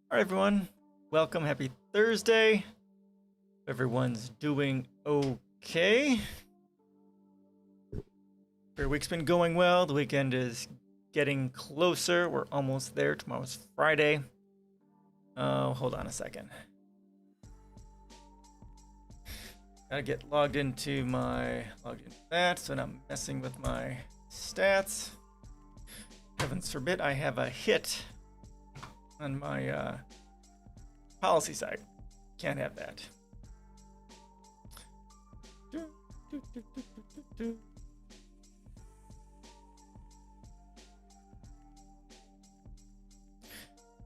All right, everyone. Welcome. Happy Thursday. Everyone's doing okay. Your week's been going well. The weekend is getting closer. We're almost there. Tomorrow's Friday. Hold on a second. Gotta get logged into that so I'm not messing with my stats. Heavens forbid I have a hit on my policy site. Can't have that.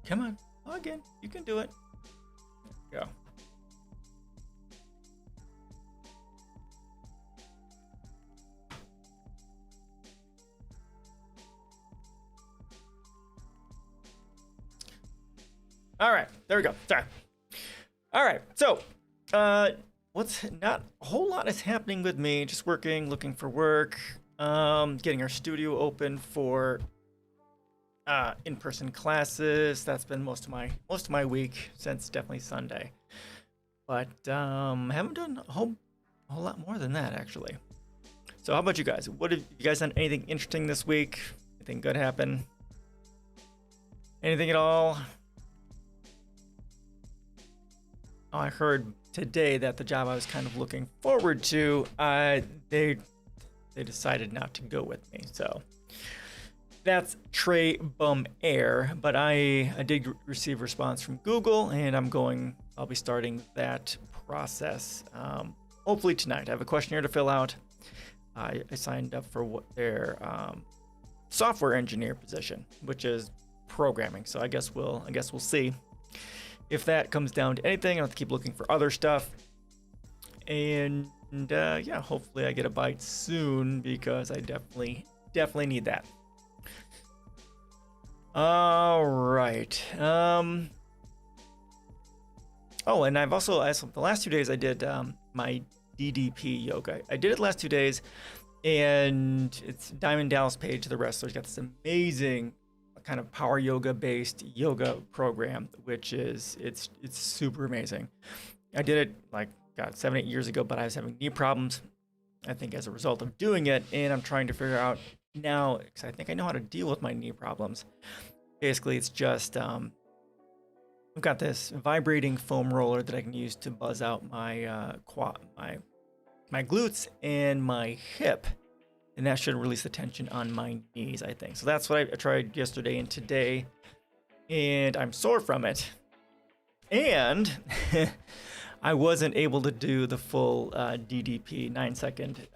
Come on, log in. You can do it. There we go. All right, there we go. Sorry. All right, so what's not a whole lot is happening with me. Just working, looking for work, getting our studio open for in-person classes. That's been most of my week since definitely Sunday. But haven't done a whole lot more than that actually. So how about you guys? What have you guys done? Anything interesting this week? Anything good happen? Anything at all? Oh, I heard today that the job I was kind of looking forward to, they decided not to go with me. So that's Trey Bum Air. But I did receive a response from Google, and I'll be starting that process hopefully tonight. I have a questionnaire to fill out. I signed up for their software engineer position, which is programming. So I guess we'll see. If that comes down to anything, I'll have to keep looking for other stuff. And yeah, hopefully I get a bite soon because I definitely need that. All right. Oh, and I've also, the last 2 days I did my DDP yoga. I did it the last 2 days, and it's Diamond Dallas Page, the wrestler. He's got this amazing kind of power yoga based yoga program, which is it's super amazing. I did it like 7-8 years ago, but I was having knee problems, I think, as a result of doing it, and I'm trying to figure out now, because I think I know how to deal with my knee problems. Basically, it's just I've got this vibrating foam roller that I can use to buzz out my my glutes and my hip. And that should release the tension on my knees, I think. So that's what I tried yesterday and today. And I'm sore from it. And I wasn't able to do the full DDP 9-second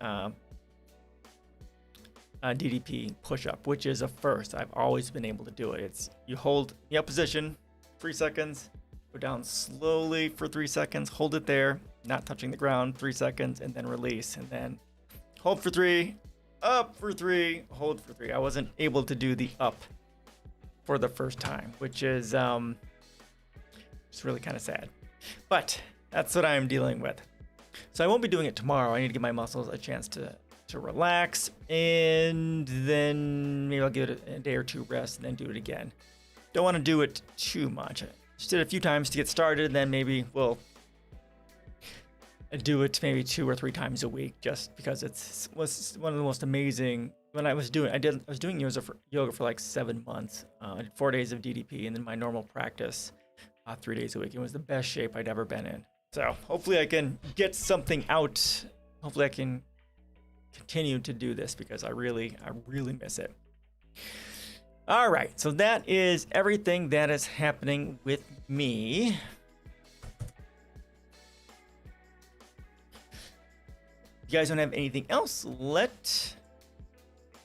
DDP push-up, which is a first. I've always been able to do it. It's you hold the up position, 3 seconds, go down slowly for 3 seconds, hold it there, not touching the ground, 3 seconds, and then release. And then hold for 3, up for 3, hold for 3. I wasn't able to do the up for the first time, which is just really kind of sad. But that's what I'm dealing with. So I won't be doing it tomorrow. I need to give my muscles a chance to relax, and then maybe I'll give it a day or two rest and then do it again. Don't want to do it too much. I just did it a few times to get started, and then maybe we'll do it maybe 2 or 3 times a week, just because it was one of the most amazing. When I was doing yoga for like 7 months. I did 4 days of DDP, and then my normal practice 3 days a week. It was the best shape I'd ever been in. So hopefully I can get something out. Hopefully I can continue to do this because I really miss it. All right, so that is everything that is happening with me. If you guys don't have anything else, let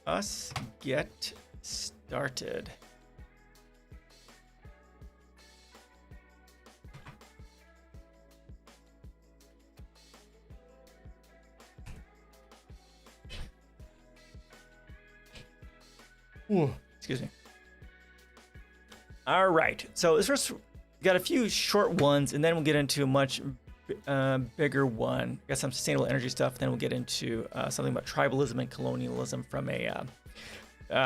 us get started. Ooh, excuse me. All right, so this first, we got a few short ones, and then we'll get into a much bigger one. Got some sustainable energy stuff. Then we'll get into something about tribalism and colonialism from a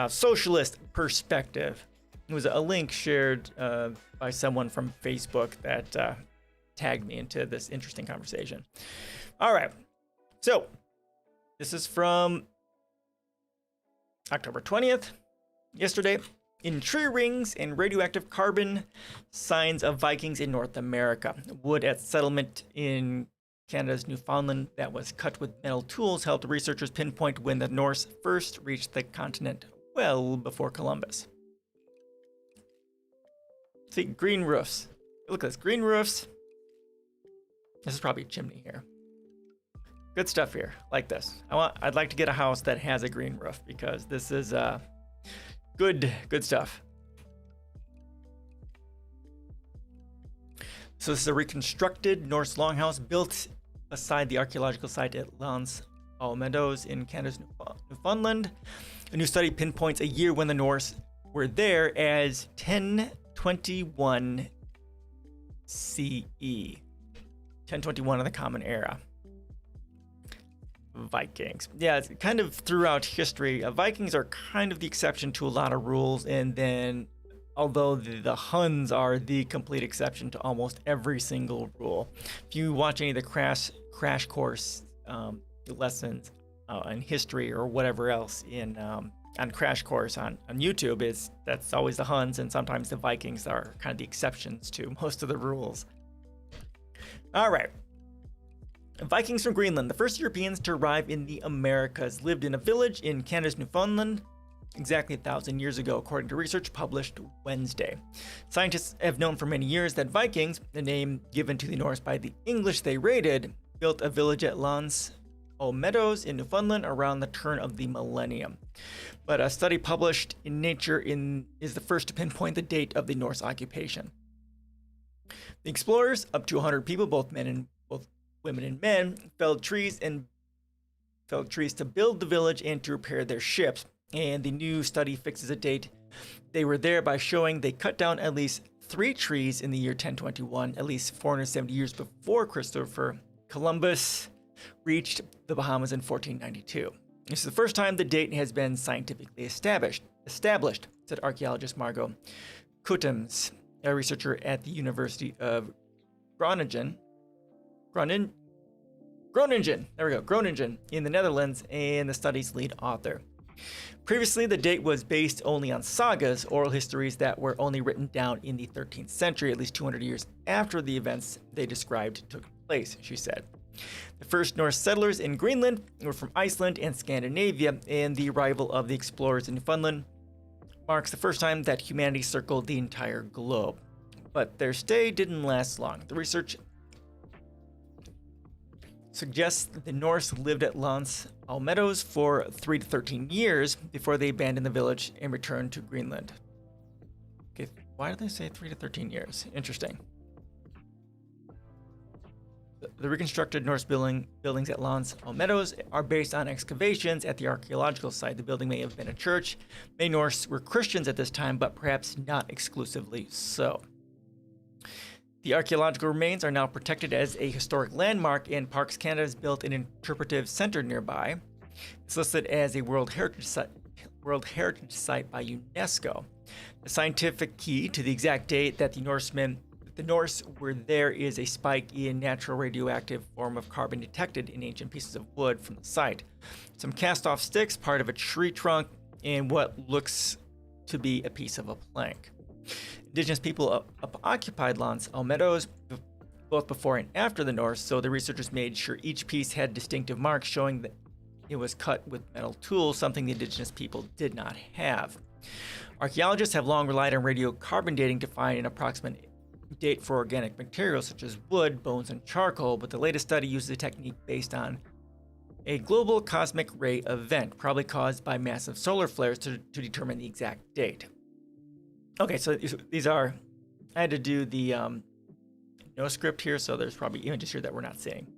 socialist perspective. It was a link shared by someone from Facebook that tagged me into this interesting conversation. All right. So this is from October 20th, yesterday. In tree rings and radioactive carbon, signs of Vikings in North America. Wood at settlement in Canada's Newfoundland that was cut with metal tools helped researchers pinpoint when the Norse first reached the continent well before Columbus. See, green roofs. Look at this, green roofs. This is probably a chimney here. Good stuff here, like this. I'd like to get a house that has a green roof because this is good stuff. So this is a reconstructed Norse longhouse built beside the archaeological site at Lance Meadows in Canada's Newfoundland. A new study pinpoints a year when the Norse were there as 1021 CE. 1021 of the Common Era. Vikings. Yeah, it's kind of throughout history, Vikings are kind of the exception to a lot of rules, and then although the Huns are the complete exception to almost every single rule. If you watch any of the crash course lessons in history or whatever else on Crash Course on YouTube, that's always the Huns, and sometimes the Vikings are kind of the exceptions to most of the rules. All right. Vikings from Greenland, the first Europeans to arrive in the Americas, lived in a village in Canada's Newfoundland exactly 1,000 years ago, according to research published Wednesday. Scientists have known for many years that Vikings, the name given to the Norse by the English they raided, built a village at Lance Meadows in Newfoundland around the turn of the millennium. But a study published in Nature is the first to pinpoint the date of the Norse occupation. The explorers, up to 100 people, both women and men, felled trees to build the village and to repair their ships. And the new study fixes a date they were there by showing they cut down at least 3 trees in the year 1021, at least 470 years before Christopher Columbus reached the Bahamas in 1492. This is the first time the date has been scientifically established, said archaeologist Margot Kutems, a researcher at the University of Groningen in the Netherlands, and the study's lead author. Previously, the date was based only on sagas, oral histories that were only written down in the 13th century, at least 200 years after the events they described took place, she said. The first Norse settlers in Greenland were from Iceland and Scandinavia, and the arrival of the explorers in Newfoundland marks the first time that humanity circled the entire globe. But their stay didn't last long. The research suggests the Norse lived at Lance Meadows for 3 to 13 years before they abandoned the village and returned to Greenland. Okay, why do they say 3 to 13 years? Interesting. The reconstructed Norse buildings at Lance Meadows are based on excavations at the archaeological site. The building may have been a church. Many Norse were Christians at this time, but perhaps not exclusively so. The archaeological remains are now protected as a historic landmark, and Parks Canada has built an interpretive center nearby. It's listed as a World Heritage Site by UNESCO. The scientific key to the exact date that the Norse were there is a spike in natural radioactive form of carbon detected in ancient pieces of wood from the site. Some cast-off sticks, part of a tree trunk, and what looks to be a piece of a plank. Indigenous people occupied Lance Meadows both before and after the Norse, so the researchers made sure each piece had distinctive marks showing that it was cut with metal tools, something the indigenous people did not have. Archaeologists have long relied on radiocarbon dating to find an approximate date for organic materials such as wood, bones, and charcoal, but the latest study uses a technique based on a global cosmic ray event, probably caused by massive solar flares, to determine the exact date. Okay, so these are, I had to do the no script here, so there's probably images here that we're not seeing.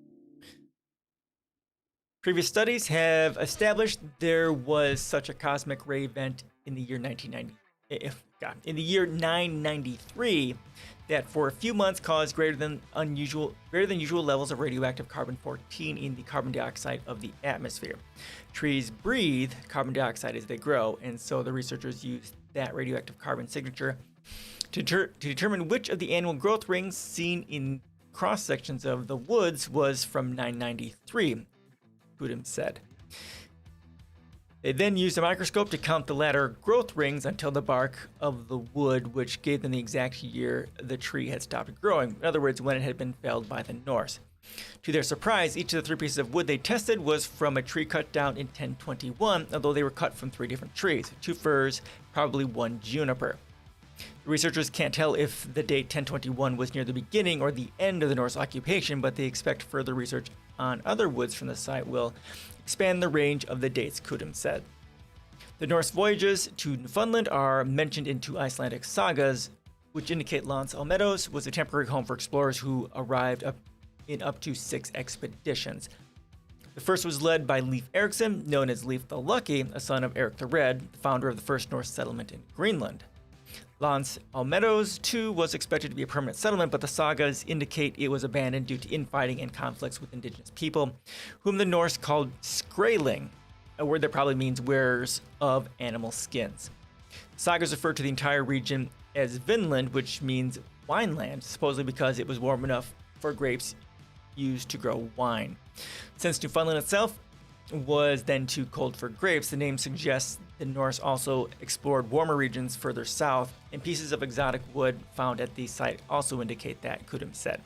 Previous studies have established there was such a cosmic ray event in the year 1990. God, in the year 993, that for a few months caused greater than usual levels of radioactive carbon-14 in the carbon dioxide of the atmosphere. Trees breathe carbon dioxide as they grow, and so the researchers used that radioactive carbon signature to determine which of the annual growth rings seen in cross sections of the woods was from 993, Kudum said. They then used a microscope to count the latter growth rings until the bark of the wood, which gave them the exact year the tree had stopped growing. In other words, when it had been felled by the Norse. To their surprise, each of the 3 pieces of wood they tested was from a tree cut down in 1021, although they were cut from 3 different trees, 2 firs, probably 1 juniper. The researchers can't tell if the date 1021 was near the beginning or the end of the Norse occupation, but they expect further research on other woods from the site will expand the range of the dates, Kudum said. The Norse voyages to Newfoundland are mentioned in 2 Icelandic sagas, which indicate Lance Almedos was a temporary home for explorers who arrived in up to 6 expeditions. The first was led by Leif Erikson, known as Leif the Lucky, a son of Eric the Red, the founder of the first Norse settlement in Greenland. Lance Almedos, too, was expected to be a permanent settlement, but the sagas indicate it was abandoned due to infighting and conflicts with indigenous people, whom the Norse called skraeling, a word that probably means wearers of animal skins. Sagas refer to the entire region as Vinland, which means wineland, supposedly because it was warm enough for grapes used to grow wine. Since Newfoundland itself was then too cold for grapes, the name suggests the Norse also explored warmer regions further south, and pieces of exotic wood found at the site also indicate that, Kudum said.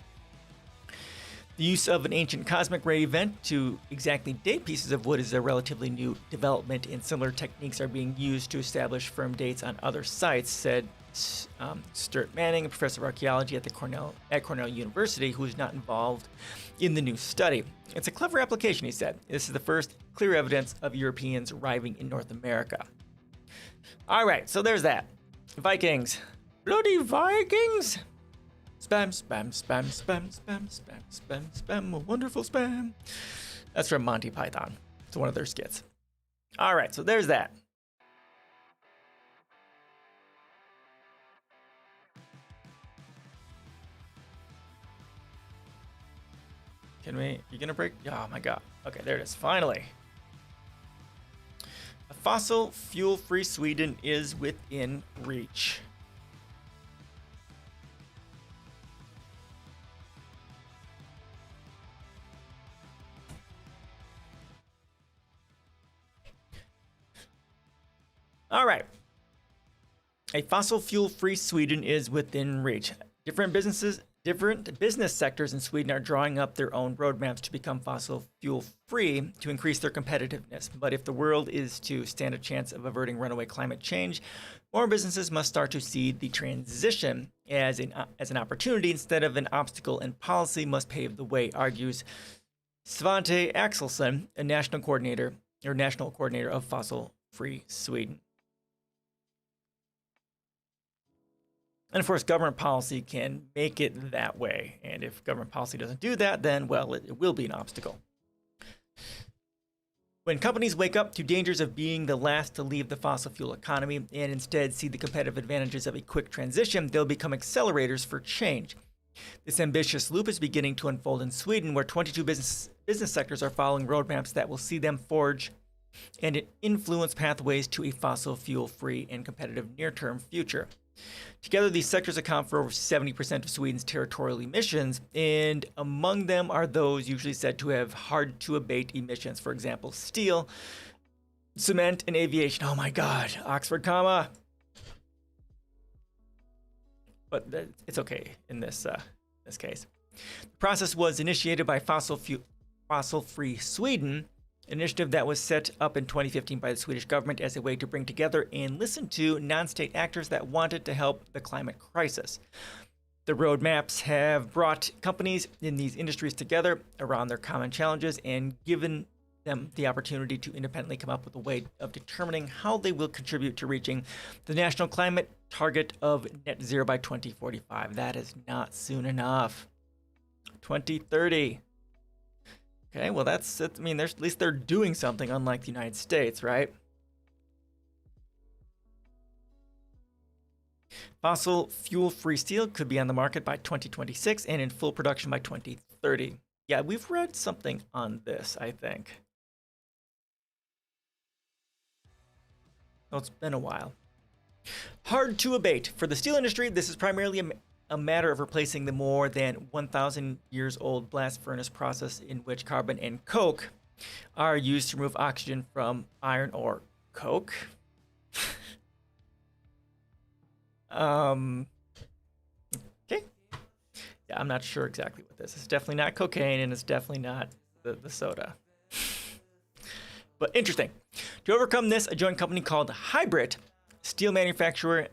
The use of an ancient cosmic ray event to exactly date pieces of wood is a relatively new development, and similar techniques are being used to establish firm dates on other sites, said Stuart Manning, a professor of archaeology at Cornell University, who is not involved in the new study. It's a clever application, he said. This is the first clear evidence of Europeans arriving in North America. All right, so there's that. Vikings. Bloody Vikings! Spam, spam, spam, spam, spam, spam, spam, spam, a wonderful spam. That's from Monty Python. It's one of their skits. All right, so there's that. You gonna break? Oh my god. Okay, there it is. Finally. A fossil fuel-free Sweden is within reach. All right. A fossil fuel-free Sweden is within reach. Different business sectors in Sweden are drawing up their own roadmaps to become fossil fuel free to increase their competitiveness. But if the world is to stand a chance of averting runaway climate change, more businesses must start to see the transition as an opportunity instead of an obstacle, and policy must pave the way, argues Svante Axelsson, a national coordinator of Fossil Free Sweden. And of course, government policy can make it that way. And if government policy doesn't do that, then, well, it will be an obstacle. When companies wake up to dangers of being the last to leave the fossil fuel economy and instead see the competitive advantages of a quick transition, they'll become accelerators for change. This ambitious loop is beginning to unfold in Sweden, where 22 business sectors are following roadmaps that will see them forge and influence pathways to a fossil fuel-free and competitive near-term future. Together, these sectors account for over 70% of Sweden's territorial emissions, and among them are those usually said to have hard-to-abate emissions. For example, steel, cement, and aviation. Oh my God, Oxford comma. But it's okay in this case. The process was initiated by Fossil Free Sweden, an initiative that was set up in 2015 by the Swedish government as a way to bring together and listen to non-state actors that wanted to help the climate crisis. The roadmaps have brought companies in these industries together around their common challenges and given them the opportunity to independently come up with a way of determining how they will contribute to reaching the national climate target of net zero by 2045. That is not soon enough. 2030. Okay, well, that's it. I mean, at least they're doing something, unlike the United States, right? Fossil fuel-free steel could be on the market by 2026 and in full production by 2030. Yeah, we've read something on this, I think. Oh, it's been a while. Hard to abate. For the steel industry, this is primarily a matter of replacing the more than 1,000 years old blast furnace process in which carbon and coke are used to remove oxygen from iron ore. Coke? Okay. Yeah, I'm not sure exactly what this is. It's definitely not cocaine, and it's definitely not the soda. But interesting. To overcome this, a joint company called Hybrid, steel manufacturer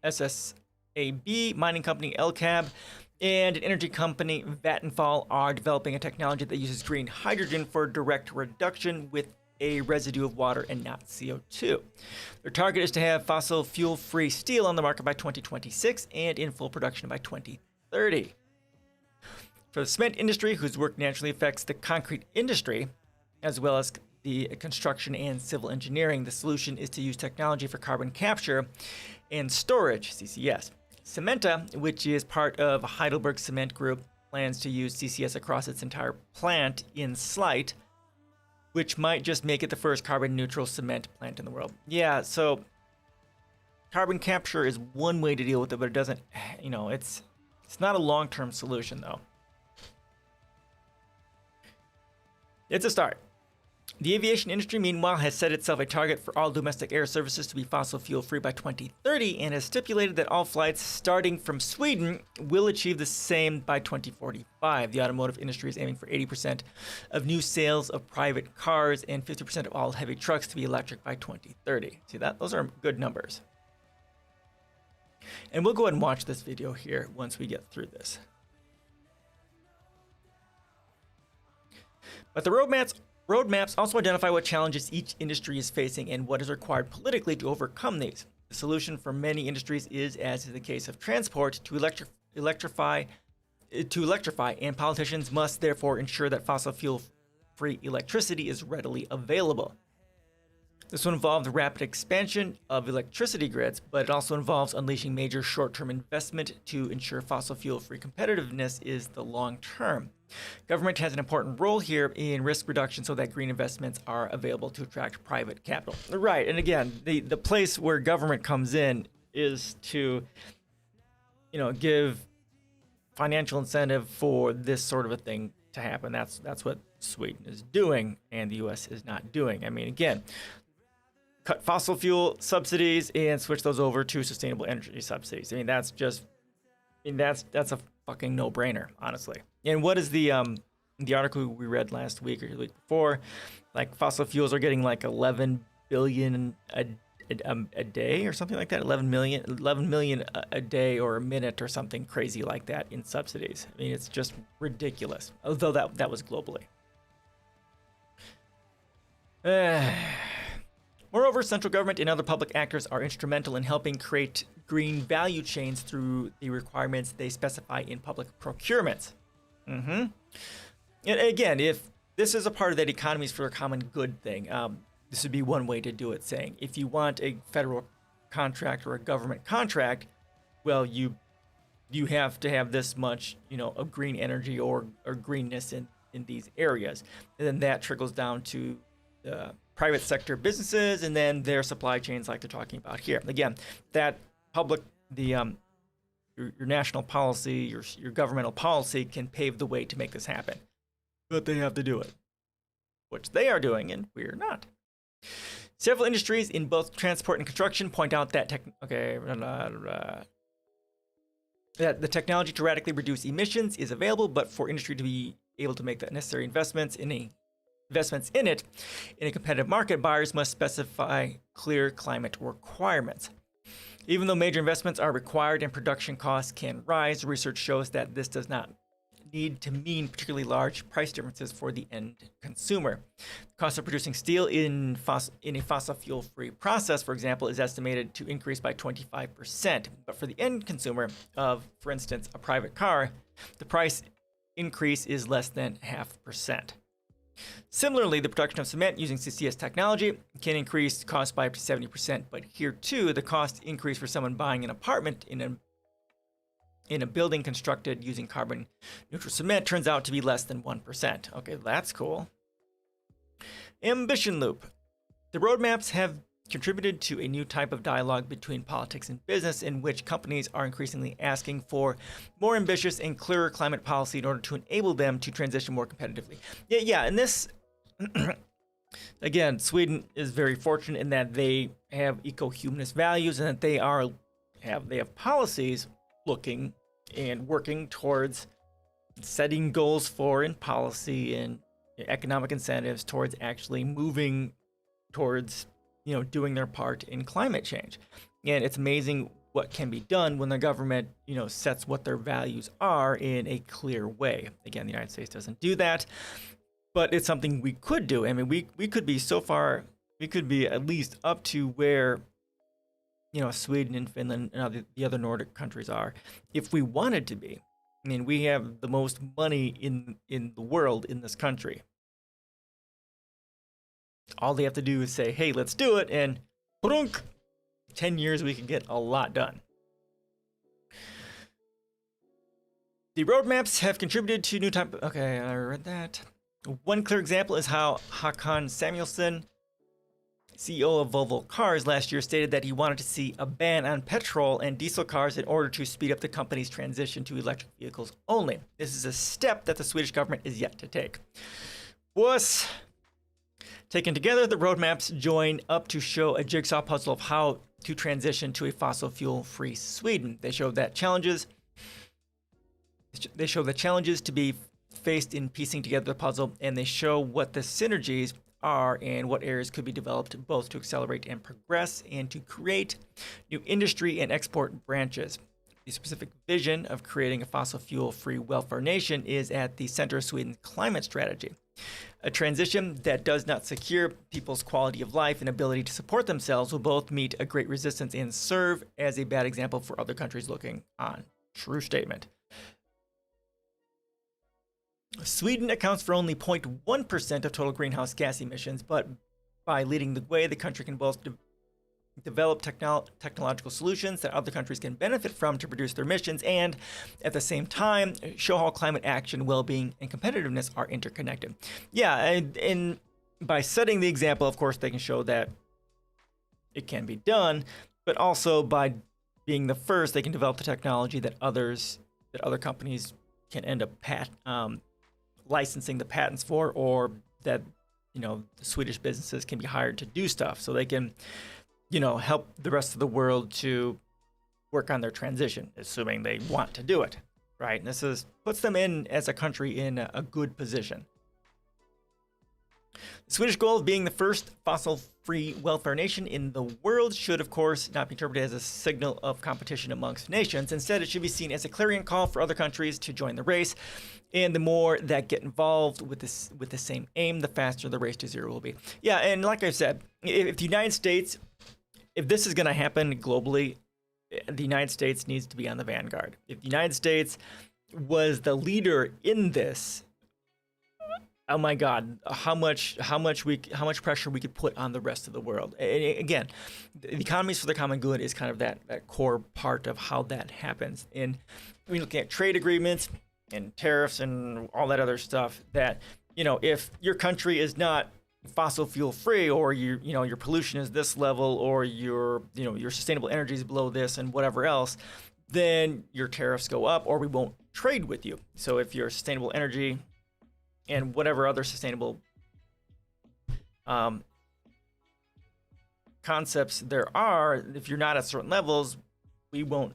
SSAB, mining company LCAB, and an energy company Vattenfall are developing a technology that uses green hydrogen for direct reduction with a residue of water and not CO2. Their target is to have fossil fuel-free steel on the market by 2026 and in full production by 2030. For the cement industry, whose work naturally affects the concrete industry, as well as the construction and civil engineering, the solution is to use technology for carbon capture and storage, CCS. Cementa, which is part of Heidelberg Cement Group, plans to use CCS across its entire plant in Slight, which might just make it the first carbon neutral cement plant in the world. Yeah, so carbon capture is one way to deal with it, but it doesn't, it's not a long-term solution though. It's a start. The aviation industry, meanwhile, has set itself a target for all domestic air services to be fossil fuel-free by 2030 and has stipulated that all flights starting from Sweden will achieve the same by 2045. The automotive industry is aiming for 80% of new sales of private cars and 50% of all heavy trucks to be electric by 2030. See that? Those are good numbers. And we'll go ahead and watch this video here once we get through this. But the roadmaps also identify what challenges each industry is facing and what is required politically to overcome these. The solution for many industries is, as in the case of transport, to electrify, and politicians must therefore ensure that fossil fuel-free electricity is readily available. This will involve the rapid expansion of electricity grids, but it also involves unleashing major short-term investment to ensure fossil fuel-free competitiveness is the long term. Government has an important role here in risk reduction so that green investments are available to attract private capital. Right, and again, the place where government comes in is to, give financial incentive for this sort of a thing to happen. That's what Sweden is doing, and the U.S. is not doing. I mean, again, cut fossil fuel subsidies and switch those over to sustainable energy subsidies. I mean, that's a fucking no-brainer, honestly. And what is the article we read last week or the week before? Like, fossil fuels are getting like 11 billion a day or something like that. 11 million a day or a minute or something crazy like that in subsidies. I mean, it's just ridiculous. Although that was globally. Moreover, central government and other public actors are instrumental in helping create green value chains through the requirements they specify in public procurements. And again, if this is a part of that economies for a common good thing, this would be one way to do it, saying if you want a federal contract or a government contract, well, you have to have this much, of green energy or greenness in these areas. And then that trickles down to private sector businesses and then their supply chains like they're talking about here. Again, that public, your national policy, your governmental policy can pave the way to make this happen. But they have to do it, which they are doing and we're not. Several industries in both transport and construction point out that that the technology to radically reduce emissions is available, but for industry to be able to make the necessary investments in it in a competitive market, buyers must specify clear climate requirements. Even though major investments are required and production costs can rise, research shows that this does not need to mean particularly large price differences for the end consumer. The cost of producing steel in a fossil fuel-free process, for example, is estimated to increase by 25%. But for the end consumer of, for instance, a private car, the price increase is less than 0.5%. Similarly, the production of cement using CCS technology can increase cost by up to 70%, but here too, the cost increase for someone buying an apartment in a building constructed using carbon neutral cement turns out to be less than 1%. Okay, that's cool. Ambition loop. The roadmaps have contributed to a new type of dialogue between politics and business in which companies are increasingly asking for more ambitious and clearer climate policy in order to enable them to transition more competitively. Yeah, and this, again, Sweden is very fortunate in that they have eco-humanist values and that they have policies looking and working towards setting goals for in policy and economic incentives towards actually moving towards doing their part in climate change. And it's amazing what can be done when the government sets what their values are in a clear way. Again, the United States doesn't do that, but it's something we could do. I mean, we could be so far, we could be at least up to where Sweden and Finland and the other Nordic countries are, if we wanted to be. I mean, we have the most money in the world in this country. All they have to do is say, hey, let's do it, and 10 years we can get a lot done. The roadmaps have contributed to new type. Okay, I read that. One clear example is how Håkan Samuelsson, CEO of Volvo Cars, last year stated that he wanted to see a ban on petrol and diesel cars in order to speed up the company's transition to electric vehicles only. This is a step that the Swedish government is yet to take. Was taken together, the roadmaps join up to show a jigsaw puzzle of how to transition to a fossil fuel-free Sweden. They show the challenges to be faced in piecing together the puzzle, and they show what the synergies are and what areas could be developed both to accelerate and progress and to create new industry and export branches. The specific vision of creating a fossil fuel-free welfare nation is at the center of Sweden's climate strategy. A transition that does not secure people's quality of life and ability to support themselves will both meet a great resistance and serve as a bad example for other countries looking on. True statement. Sweden accounts for only 0.1% of total greenhouse gas emissions, but by leading the way, the country can both develop technological solutions that other countries can benefit from to reduce their emissions, and at the same time show how climate action, well-being, and competitiveness are interconnected. Yeah, and by setting the example, of course, they can show that it can be done, but also by being the first, they can develop the technology that other companies can end up licensing the patents for, or that the Swedish businesses can be hired to do stuff, so they can help the rest of the world to work on their transition, assuming they want to do it, right? And this puts them in, as a country, in a good position. The Swedish goal of being the first fossil-free welfare nation in the world should, of course, not be interpreted as a signal of competition amongst nations. Instead, it should be seen as a clarion call for other countries to join the race. And the more that get involved with the same aim, the faster the race to zero will be. Yeah, and like I said, if the United States, if this is going to happen globally, the United States needs to be on the vanguard. If the United States was the leader in this, oh my God, how much pressure we could put on the rest of the world. And again, the economies for the common good is kind of that core part of how that happens. And we're looking at trade agreements and tariffs and all that other stuff that, if your country is not fossil fuel free, or your pollution is this level, or your sustainable energy is below this and whatever else, then your tariffs go up, or we won't trade with you. So if your sustainable energy and whatever other sustainable concepts there are, if you're not at certain levels, we won't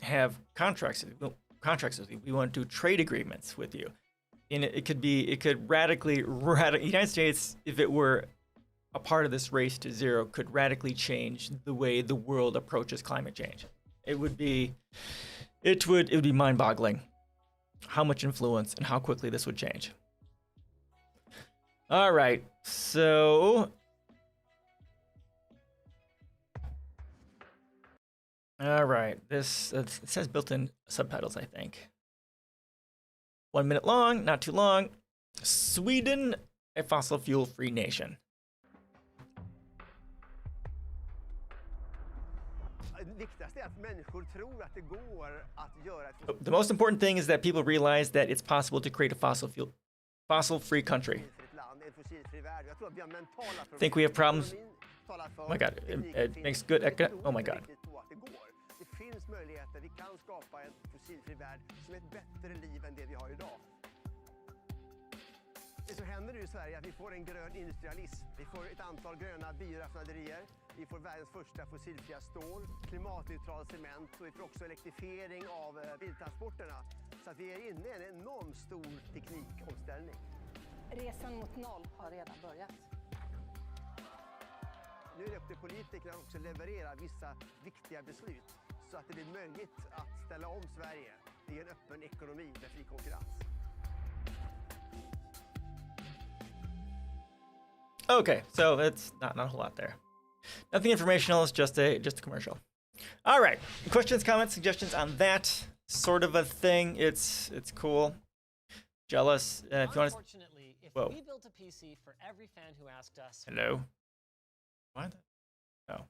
have contracts with you. We won't do trade agreements with you. And it could radically, the United States, if it were a part of this race to zero, could radically change the way the world approaches climate change. It would be mind-boggling how much influence and how quickly this would change. All right, so this it says built-in subtitles, I think. 1 minute long, not too long. Sweden, a fossil fuel-free nation. The most important thing is that people realize that it's possible to create a fossil-free country. Think we have problems? Oh my god, it makes good oh my god. Det som händer nu i Sverige är att vi får en grön industrialism. Vi får ett antal gröna bioraffinaderier. Vi får världens första fossilfria stål, klimatneutral cement och vi får också elektrifiering av biltransporterna. Så att vi är inne i en enormt stor teknikomställning. Resan mot noll har redan börjat. Nu är det upp till politikerna att också leverera vissa viktiga beslut så att det blir möjligt att ställa om Sverige i en öppen ekonomi med fri konkurrens. Okay, so it's not a whole lot there. Nothing informational, it's just a commercial. All right, questions, comments, suggestions on that sort of a thing. It's cool. Jealous. If you want to... Unfortunately, if we built a PC for every fan who asked us... Hello? What? Oh.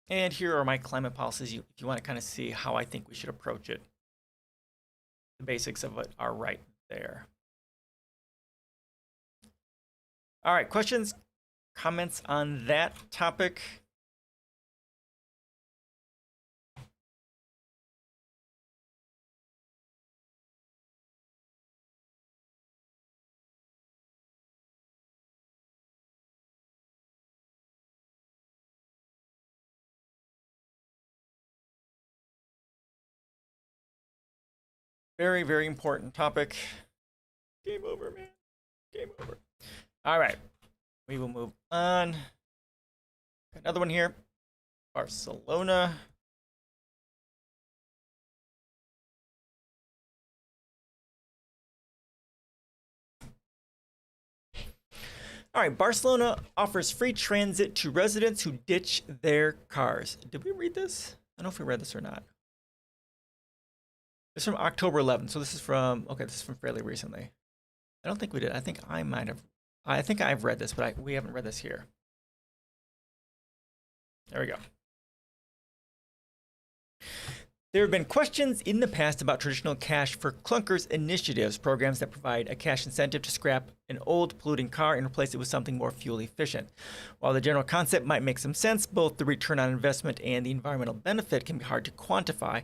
And here are my climate policies if you want to kind of see how I think we should approach it. The basics of it are right there. All right, questions, comments on that topic? Very, very important topic. Game over, man. Game over. All right, we will move on. Another one here, Barcelona. All right, Barcelona offers free transit to residents who ditch their cars. Did we read this? I don't know if we read this or not. This is from October 11th, so this is from, okay, this is from fairly recently. I don't think we did. I think I might have. I think I've read this, but we haven't read this here. There we go. There have been questions in the past about traditional cash for clunkers initiatives, programs that provide a cash incentive to scrap an old polluting car and replace it with something more fuel efficient. While the general concept might make some sense, both the return on investment and the environmental benefit can be hard to quantify,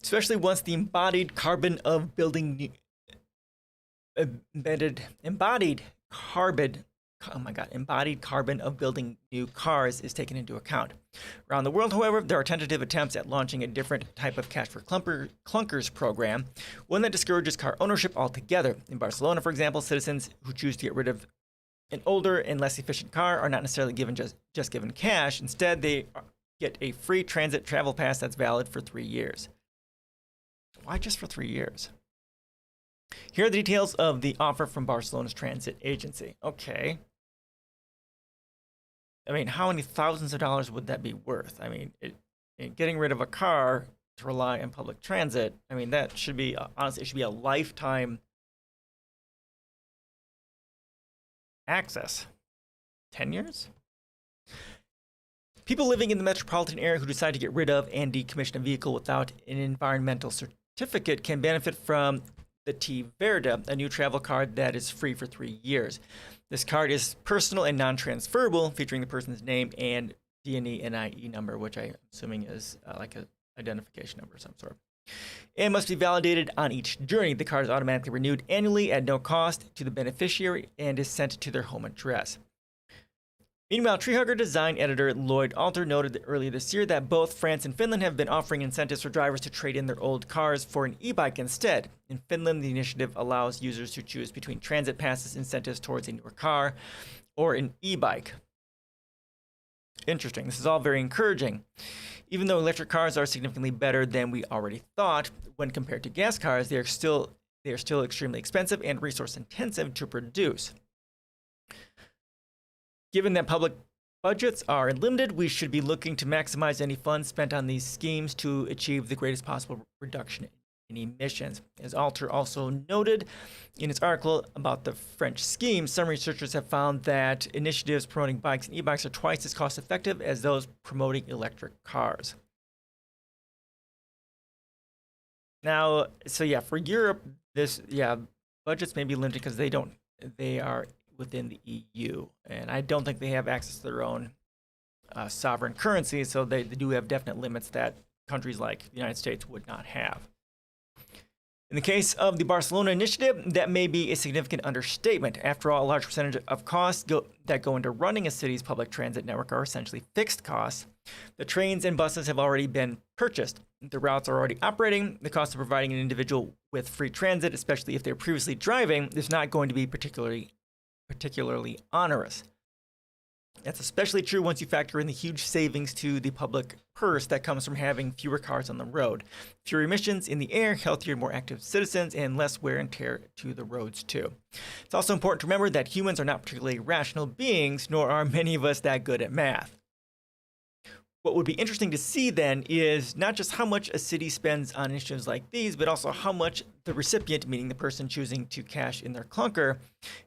especially once the embodied carbon of building embodied carbon of building new cars is taken into account. Around the world, however, there are tentative attempts at launching a different type of cash for clunkers program, one that discourages car ownership altogether. In Barcelona, for example, citizens who choose to get rid of an older and less efficient car are not necessarily given just given cash. Instead, they get a free transit travel pass that's valid for 3 years. Why just for 3 years? Here are the details of the offer from Barcelona's transit agency. Okay. I mean, how many thousands of dollars would that be worth? I mean, getting rid of a car to rely on public transit, I mean, that should be, honestly, it should be a lifetime access. 10 years? People living in the metropolitan area who decide to get rid of and decommission a vehicle without an environmental certificate can benefit from the T Verde, a new travel card that is free for 3 years. This card is personal and non-transferable, featuring the person's name and DNE NIE number, which I'm assuming is like an identification number of some sort. It must be validated on each journey. The card is automatically renewed annually at no cost to the beneficiary and is sent to their home address. Meanwhile, Treehugger design editor Lloyd Alter noted earlier this year that both France and Finland have been offering incentives for drivers to trade in their old cars for an e-bike instead. In Finland, the initiative allows users to choose between transit passes, incentives towards a newer car, or an e-bike. Interesting. This is all very encouraging. Even though electric cars are significantly better than we already thought, when compared to gas cars, they are still extremely expensive and resource intensive to produce. Given that public budgets are limited, we should be looking to maximize any funds spent on these schemes to achieve the greatest possible reduction in in emissions. As Alter also noted in his article about the French scheme, some researchers have found that initiatives promoting bikes and e-bikes are twice as cost effective as those promoting electric cars. Now, so yeah, for Europe, budgets may be limited because they are within the EU, and I don't think they have access to their own sovereign currency, so they do have definite limits that countries like the United States would not have. In the case of the Barcelona initiative, that may be a significant understatement. After all, a large percentage of costs that go into running a city's public transit network are essentially fixed costs. The trains and buses have already been purchased. The routes are already operating. The cost of providing an individual with free transit, especially if they're previously driving, is not going to be particularly onerous. That's especially true once you factor in the huge savings to the public purse that comes from having fewer cars on the road. Fewer emissions in the air, healthier, more active citizens, and less wear and tear to the roads too. It's also important to remember that humans are not particularly rational beings, nor are many of us that good at math. What would be interesting to see then is not just how much a city spends on initiatives like these, but also how much the recipient, meaning the person choosing to cash in their clunker,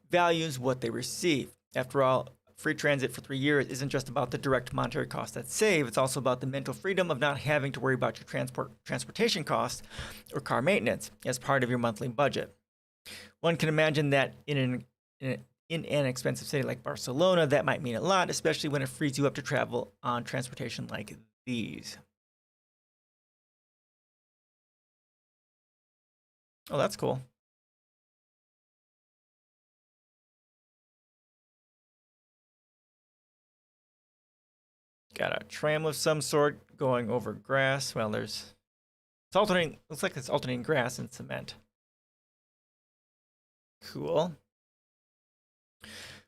values what they receive. After all, free transit for 3 years isn't just about the direct monetary costs that save, it's also about the mental freedom of not having to worry about your transportation costs or car maintenance as part of your monthly budget. One can imagine that in an expensive city like Barcelona, that might mean a lot, especially when it frees you up to travel on transportation like these. Oh, that's cool. Got a tram of some sort going over grass. Well, it's alternating, looks like it's alternating grass and cement. Cool.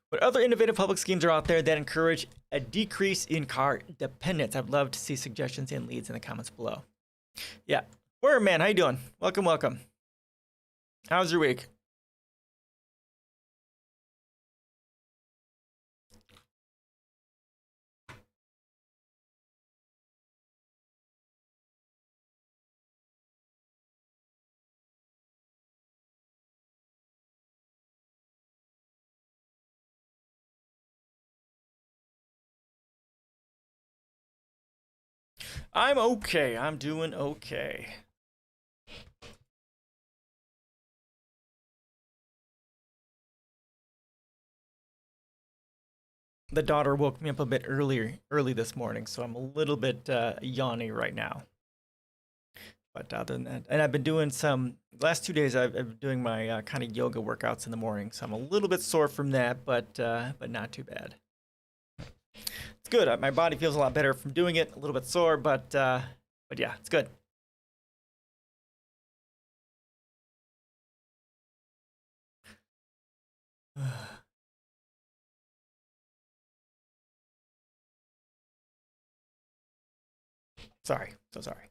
What other innovative public schemes are out there that encourage a decrease in car dependence? I'd love to see suggestions and leads in the comments below. Yeah. Where, man, how you doing? Welcome, welcome. How's your week? I'm okay. I'm doing okay. The daughter woke me up a bit early this morning, so I'm a little bit yawny right now. But other than that, and I've been doing last 2 days I've been doing my kind of yoga workouts in the morning, so I'm a little bit sore from that, but not too bad. It's good. My body feels a lot better from doing it. A little bit sore, but yeah, it's good. Sorry, so sorry.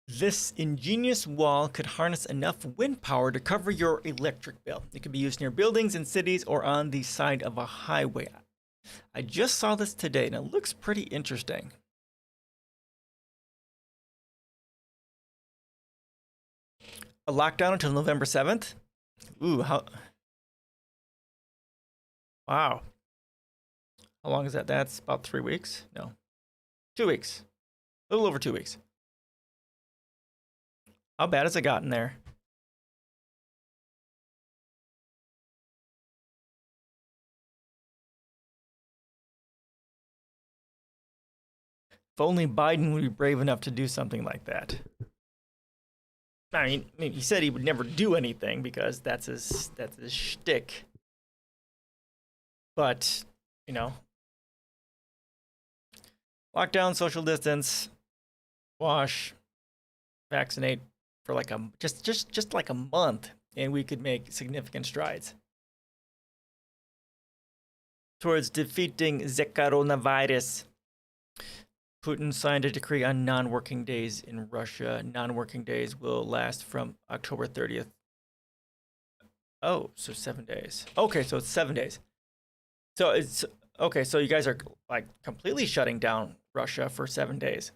This ingenious wall could harness enough wind power to cover your electric bill. It could be used near buildings in cities or on the side of a highway. I just saw this today and it looks pretty interesting. A lockdown until November 7th? Ooh, wow. How long is that? That's about 3 weeks? No. 2 weeks. A little over 2 weeks. How bad has it gotten there? If only Biden would be brave enough to do something like that. I mean, he said he would never do anything because that's his shtick. But, you know, lockdown, social distance, wash, vaccinate for like just like a month, and we could make significant strides towards defeating the coronavirus. Putin signed a decree on non-working days in Russia. Non-working days will last from October 30th. Oh, so 7 days. Okay, so it's 7 days. So it's Okay, so you guys are like completely shutting down Russia for 7 days.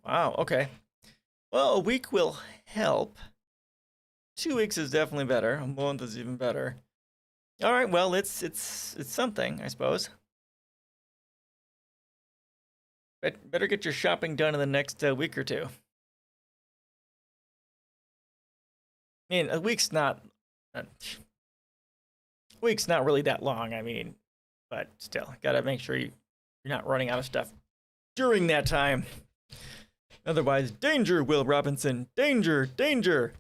Wow, okay. Well, a week will help. 2 weeks is definitely better. A month is even better. All right, well, it's something, I suppose. Better get your shopping done in the next week or two. I mean, a week's not really that long. I mean, but still, gotta make sure you're not running out of stuff during that time. Otherwise, danger, Will Robinson, danger, danger.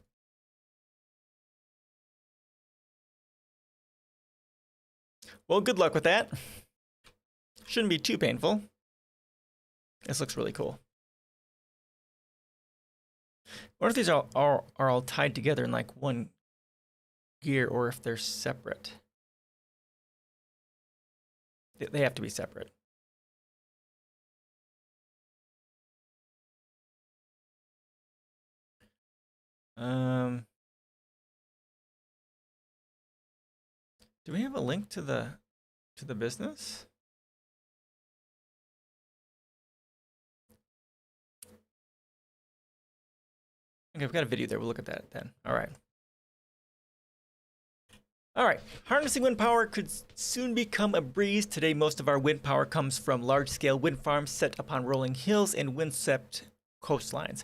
Well, good luck with that. Shouldn't be too painful. This looks really cool. I wonder if these are all tied together in like one gear or if they're separate. They have to be separate. Do we have a link to the business? Okay, we've got a video there. We'll look at that then. All right. All right, harnessing wind power could soon become a breeze. Today, most of our wind power comes from large-scale wind farms set upon rolling hills and wind-swept coastlines.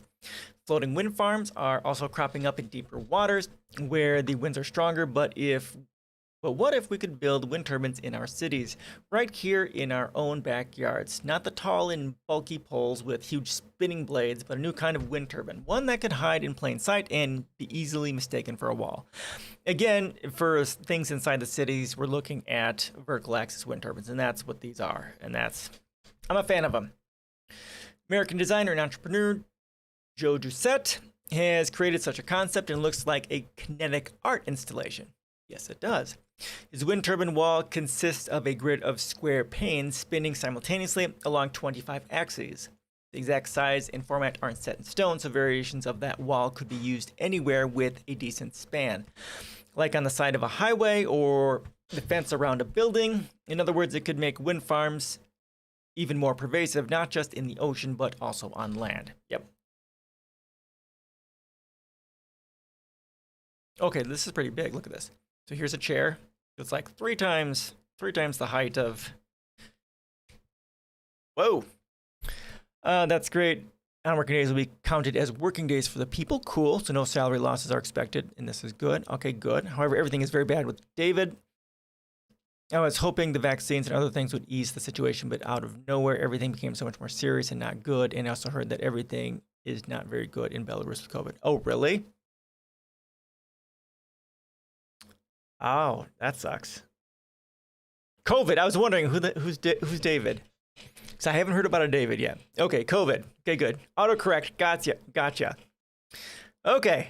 Floating wind farms are also cropping up in deeper waters where the winds are stronger, but what if we could build wind turbines in our cities, right here in our own backyards? Not the tall and bulky poles with huge spinning blades, but a new kind of wind turbine, one that could hide in plain sight and be easily mistaken for a wall. Again, for things inside the cities, we're looking at vertical axis wind turbines, and that's what these are, and I'm a fan of them. American designer and entrepreneur Joe Doucette has created such a concept and looks like a kinetic art installation. Yes, it does. His wind turbine wall consists of a grid of square panes spinning simultaneously along 25 axes. The exact size and format aren't set in stone, so variations of that wall could be used anywhere with a decent span, like on the side of a highway or the fence around a building. In other words, it could make wind farms even more pervasive, not just in the ocean, but also on land. Yep. Okay, this is pretty big. Look at this. So here's a chair. It's like three times the height of. Whoa. That's great. Non-working days will be counted as working days for the people. Cool. So no salary losses are expected, and this is good. Okay, good. However, everything is very bad with David. I was hoping the vaccines and other things would ease the situation, but out of nowhere, everything became so much more serious and not good. And I also heard that everything is not very good in Belarus with COVID. Oh, really? Oh, that sucks. COVID. I was wondering who's David, because I haven't heard about a David yet. Okay, COVID. Okay, good. Autocorrect. Gotcha. Okay.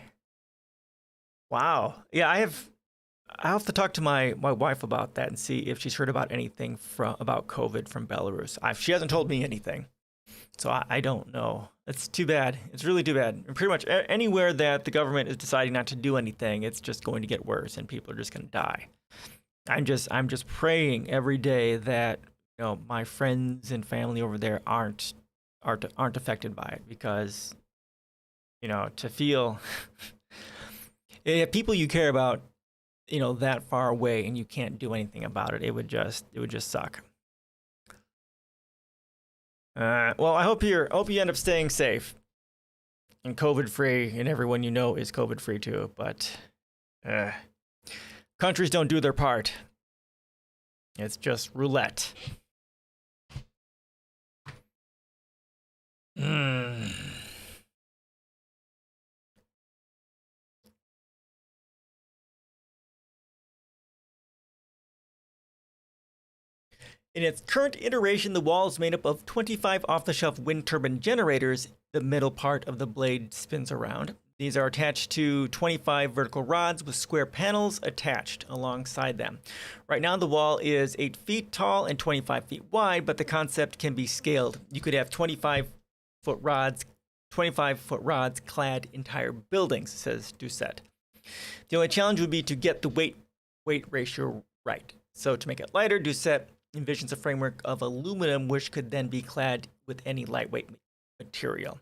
Wow. Yeah, I'll have to talk to my wife about that and see if she's heard about anything about COVID from Belarus. She hasn't told me anything, so I don't know. It's too bad. It's really too bad. And pretty much anywhere that the government is deciding not to do anything, it's just going to get worse, and people are just going to die. I'm just praying every day that my friends and family over there aren't affected by it, because to feel people you care about that far away and you can't do anything about it, it would just suck. Well, I hope you end up staying safe and COVID free, and everyone is COVID free too. But countries don't do their part. It's just roulette. In its current iteration, the wall is made up of 25 off-the-shelf wind turbine generators. The middle part of the blade spins around. These are attached to 25 vertical rods with square panels attached alongside them. Right now, the wall is 8 feet tall and 25 feet wide, but the concept can be scaled. You could have 25-foot rods clad entire buildings, says Doucette. The only challenge would be to get the weight ratio right. So to make it lighter, Doucette envisions a framework of aluminum, which could then be clad with any lightweight material.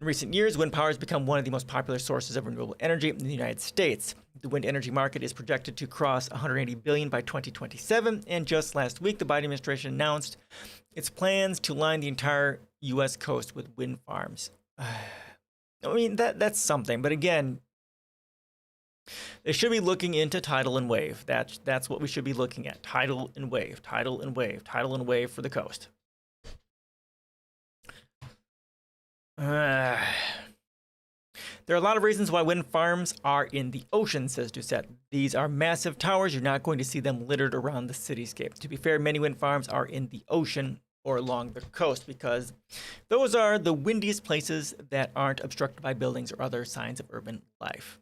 In recent years, wind power has become one of the most popular sources of renewable energy in the United States. The wind energy market is projected to cross $180 billion by 2027, and just last week, the Biden administration announced its plans to line the entire U.S. coast with wind farms. I mean, that's something, but again, they should be looking into tidal and wave. That's what we should be looking at. Tidal and wave, tidal and wave, tidal and wave for the coast. There are a lot of reasons why wind farms are in the ocean, says Doucette. These are massive towers. You're not going to see them littered around the cityscape. To be fair, many wind farms are in the ocean or along the coast because those are the windiest places that aren't obstructed by buildings or other signs of urban life.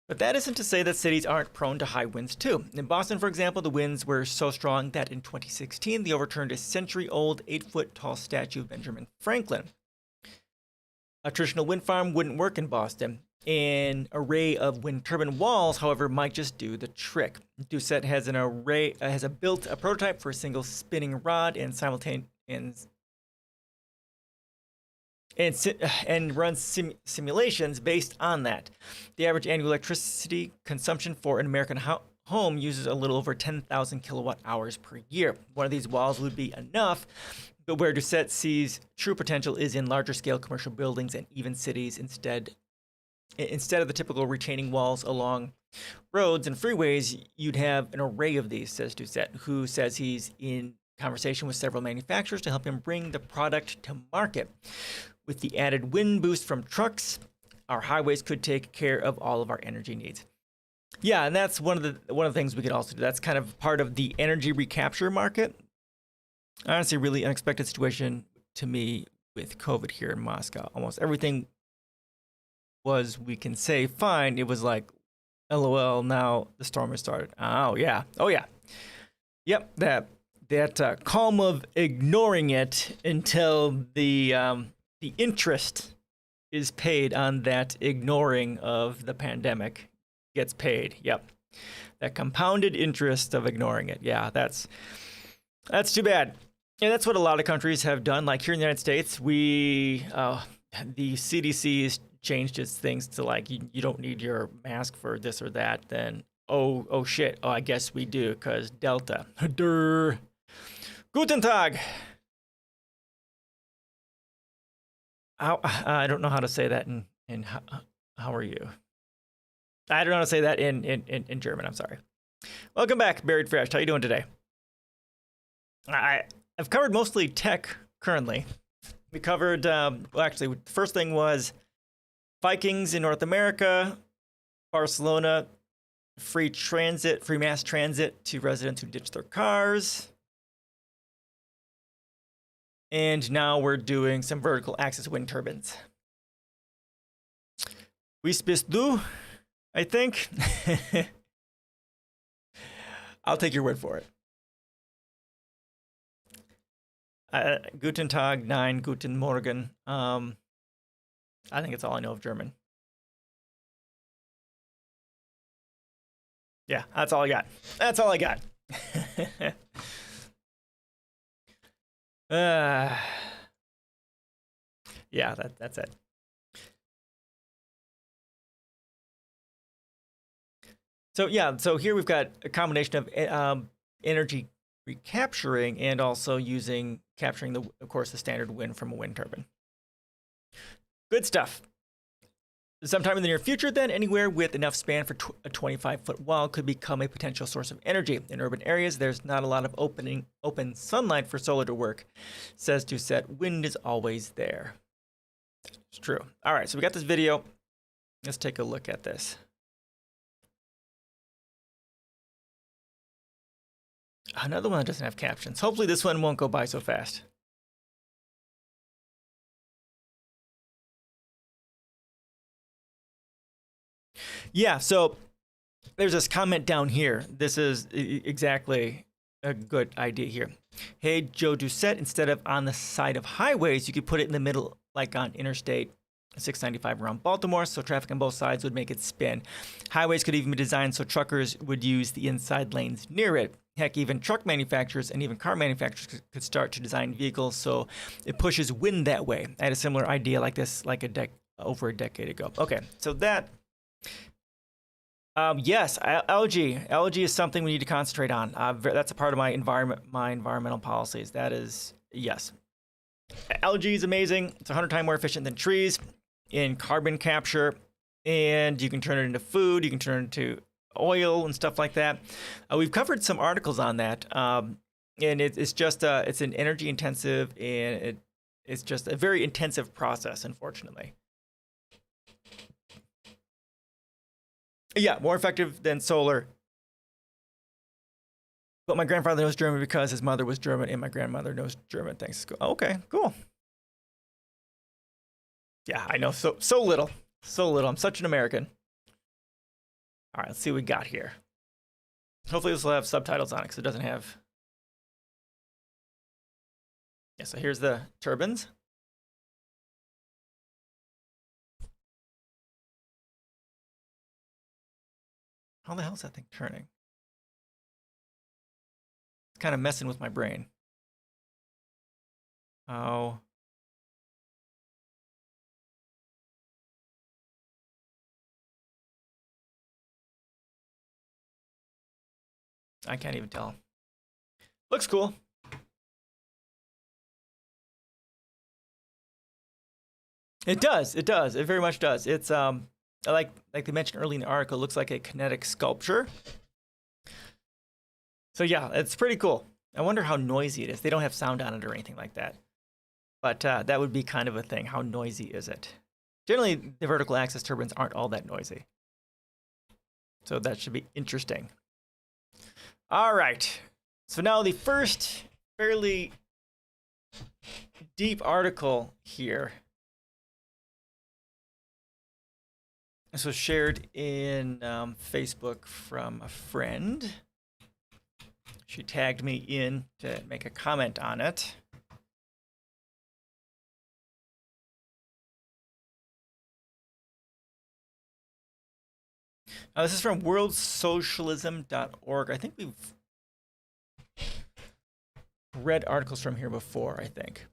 But that isn't to say that cities aren't prone to high winds too. In Boston, for example, the winds were so strong that in 2016, they overturned a century-old 8-foot-tall statue of Benjamin Franklin. A traditional wind farm wouldn't work in Boston. An array of wind turbine walls, however, might just do the trick. Doucette has built a prototype for a single spinning rod and runs simulations based on that. The average annual electricity consumption for an American home uses a little over 10,000 kilowatt hours per year. One of these walls would be enough, but where Doucette sees true potential is in larger scale commercial buildings and even cities instead of the typical retaining walls along roads and freeways. You'd have an array of these, says Doucette, who says he's in conversation with several manufacturers to help him bring the product to market. With the added wind boost from trucks, our highways could take care of all of our energy needs. Yeah, and that's one of the things we could also do. That's kind of part of the energy recapture market. Honestly, really unexpected situation to me with COVID here in Moscow. Almost everything was, we can say, fine. It was like, LOL, now the storm has started. Oh, yeah. Yep, that calm of ignoring it until the interest is paid on that ignoring of the pandemic gets paid. Yep. That compounded interest of ignoring it. Yeah, that's too bad. And that's what a lot of countries have done. Like here in the United States, the CDC has changed its things to like, you don't need your mask for this or that. Then, oh shit. Oh, I guess we do because Delta. Durr. Guten Tag. I don't know how to say that in how are you? I don't know how to say that in German. I'm sorry. Welcome back, Buried Fresh. How you doing today? I've covered mostly tech currently. We covered, actually, the first thing was Vikings in North America, Barcelona, free mass transit to residents who ditch their cars. And now we're doing some vertical axis wind turbines. Wie bist du? I think. I'll take your word for it. Guten Tag, nein, guten Morgen. I think it's all I know of German. Yeah, that's all I got. Yeah, that's it. So here we've got a combination of energy recapturing and also capturing of course, the standard wind from a wind turbine. Good stuff. Sometime in the near future, then, anywhere with enough span for a 25-foot wall could become a potential source of energy. In urban areas, there's not a lot of open sunlight for solar to work, says Doucette. Wind is always there. It's true. All right, so we got this video. Let's take a look at this. Another one that doesn't have captions. Hopefully this one won't go by so fast. Yeah, so there's this comment down here. This is exactly a good idea here. Hey, Joe Doucette, instead of on the side of highways, you could put it in the middle, like on Interstate 695 around Baltimore, so traffic on both sides would make it spin. Highways could even be designed so truckers would use the inside lanes near it. Heck, even truck manufacturers and even car manufacturers could start to design vehicles so it pushes wind that way. I had a similar idea like this like over a decade ago. Okay, so that... yes, algae. Algae is something we need to concentrate on. That's a part of my environmental policies. That is, yes. Algae is amazing. It's 100 times more efficient than trees in carbon capture, and you can turn it into food. You can turn it into oil and stuff like that. We've covered some articles on that, and it's just it's an energy intensive, and it's just a very intensive process, unfortunately. Yeah, more effective than solar. But my grandfather knows German because his mother was German, and my grandmother knows German. Thanks. Okay, cool. Yeah, I know so little. So little. I'm such an American. All right, let's see what we got here. Hopefully this will have subtitles on it because it doesn't have... Yeah, so here's the turbines. How the hell is that thing turning? It's kind of messing with my brain. Oh. I can't even tell. Looks cool. It does. It does. It very much does. It's like they mentioned early in the article, it looks like a kinetic sculpture. So yeah, it's pretty cool. I wonder how noisy it is. They don't have sound on it or anything like that. But that would be kind of a thing. How noisy is it? Generally, the vertical axis turbines aren't all that noisy. So that should be interesting. All right. So now the first fairly deep article here. This was shared in Facebook from a friend. She tagged me in to make a comment on it. This is from worldsocialism.org. I think we've read articles from here before, I think.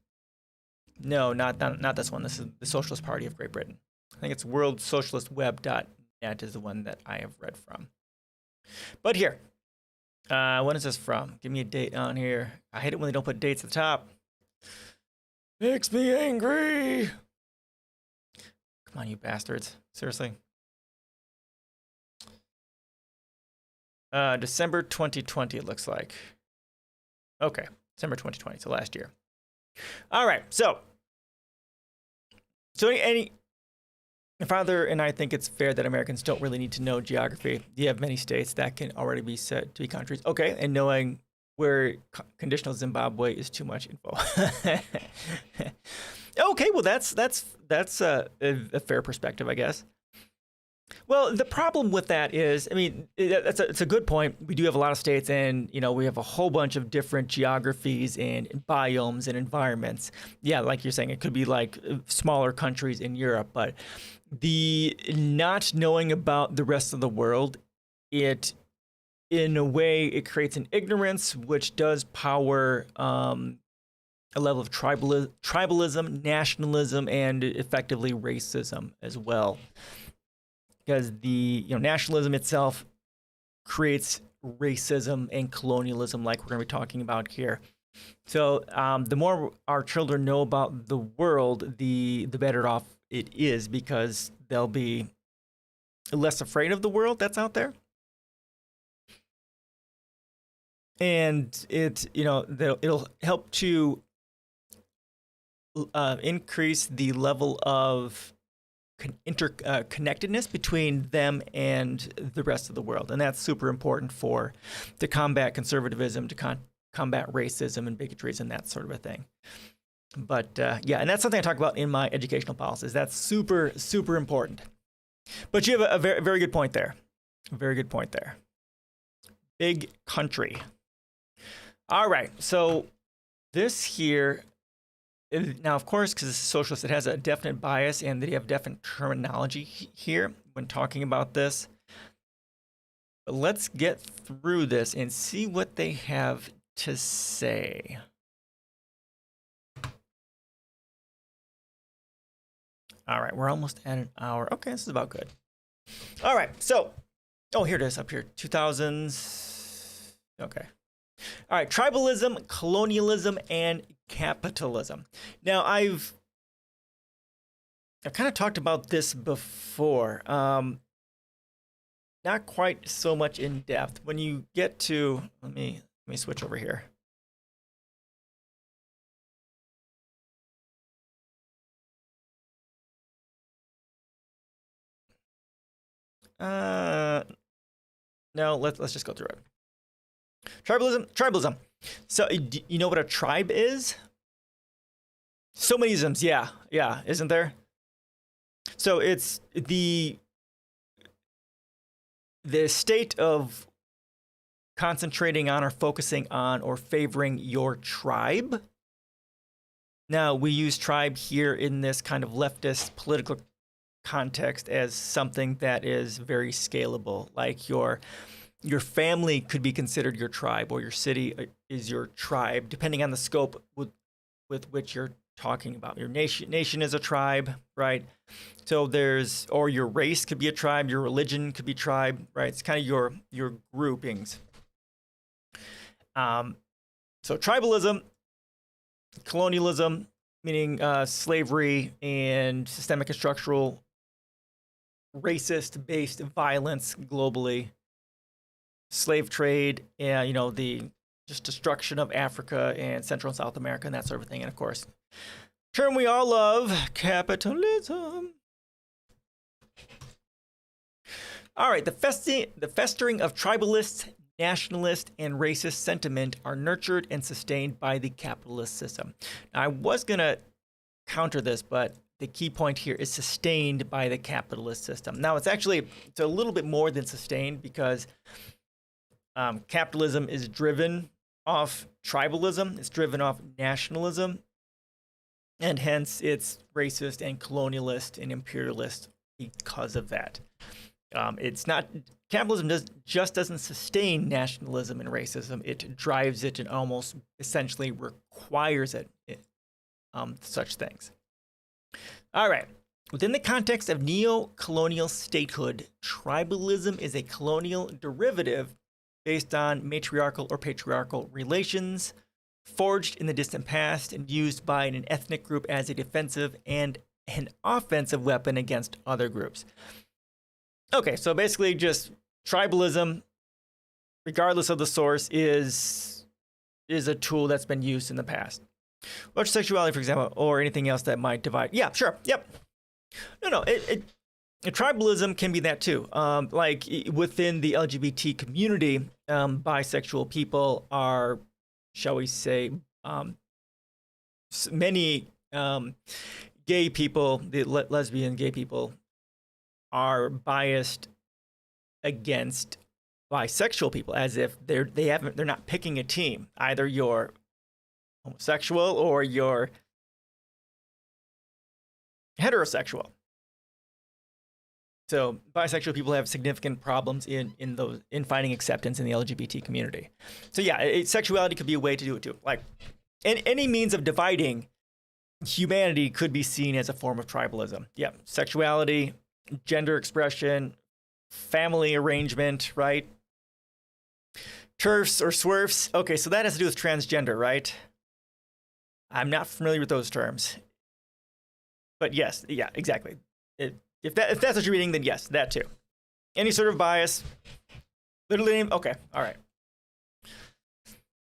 No, not this one. This is the Socialist Party of Great Britain. I think it's worldsocialistweb.net is the one that I have read from. But here, when is this from? Give me a date on here. I hate it when they don't put dates at the top. Makes me angry. Come on, you bastards. Seriously. December 2020, it looks like. Okay, December 2020, so last year. All right, so my father and I think it's fair that Americans don't really need to know geography. You have many states that can already be said to be countries. Okay, and knowing where conditional Zimbabwe is too much info. Okay, well that's a fair perspective, I guess. Well, the problem with that is, I mean, it's a good point. We do have a lot of states, and we have a whole bunch of different geographies and biomes and environments. Yeah, like you're saying, it could be like smaller countries in Europe, but the not knowing about the rest of the world, in a way, it creates an ignorance, which does power a level of tribalism, nationalism, and effectively racism as well. Because the nationalism itself creates racism and colonialism, like we're going to be talking about here. So the more our children know about the world, the better off it is, because they'll be less afraid of the world that's out there. And it'll help to increase the level of interconnectedness between them and the rest of the world. And that's super important to combat conservatism, to combat racism and bigotries and that sort of a thing. But yeah, and that's something I talk about in my educational policies. That's super, super important. But you have a very, very good point there. A very good point there. Big country. All right, so this here Now, of course, because it's socialist, it has a definite bias and they have definite terminology here when talking about this. But let's get through this and see what they have to say. All right, we're almost at an hour. Okay, this is about good. All right, so, oh, here it is up here, 2000s. Okay. All right, tribalism, colonialism, and capitalism. Now, I've kind of talked about this before. Not quite so much in depth. When you get to, let me switch over here. No, let's just go through it. Tribalism. So you know what a tribe is? So many isms, yeah, isn't there? So it's the state of concentrating on or focusing on or favoring your tribe. Now, we use tribe here in this kind of leftist political context as something that is very scalable. Like your family could be considered your tribe, or your city is your tribe, depending on the scope with which you're talking about. Your nation is a tribe, right? So or your race could be a tribe, your religion could be tribe, right? It's kind of your groupings. So tribalism, colonialism, meaning slavery and systemic and structural racist-based violence globally, slave trade, and the just destruction of Africa and Central and South America and that sort of thing, and of course, term we all love, capitalism. All right, the festering of tribalist, nationalist, and racist sentiment are nurtured and sustained by the capitalist system. Now, I was going to counter this, but the key point here is sustained by the capitalist system. Now, it's a little bit more than sustained, because capitalism is driven off tribalism, it's driven off nationalism, and hence it's racist and colonialist and imperialist because of that. It's not, capitalism doesn't sustain nationalism and racism. It drives it and almost essentially requires it, such things. All right. Within the context of neo-colonial statehood, tribalism is a colonial derivative based on matriarchal or patriarchal relations, forged in the distant past and used by an ethnic group as a defensive and an offensive weapon against other groups. Okay, so basically just tribalism, regardless of the source, is a tool that's been used in the past. Or sexuality, for example, or anything else that might divide. Yeah, sure, yep. No, tribalism can be that too. Like within the LGBT community, bisexual people are, shall we say, many gay people, the lesbian gay people, are biased against bisexual people, as if they're not picking a team. Either you're homosexual or you're heterosexual. So bisexual people have significant problems in finding acceptance in the LGBT community. So yeah, sexuality could be a way to do it too. Like any means of dividing humanity could be seen as a form of tribalism. Yeah, sexuality, gender expression, family arrangement, right? TERFs or SWERFs. Okay, so that has to do with transgender, right? I'm not familiar with those terms. But yes, yeah, exactly. If that's what you're reading, then yes, that too. Any sort of bias. Literally, okay, all right.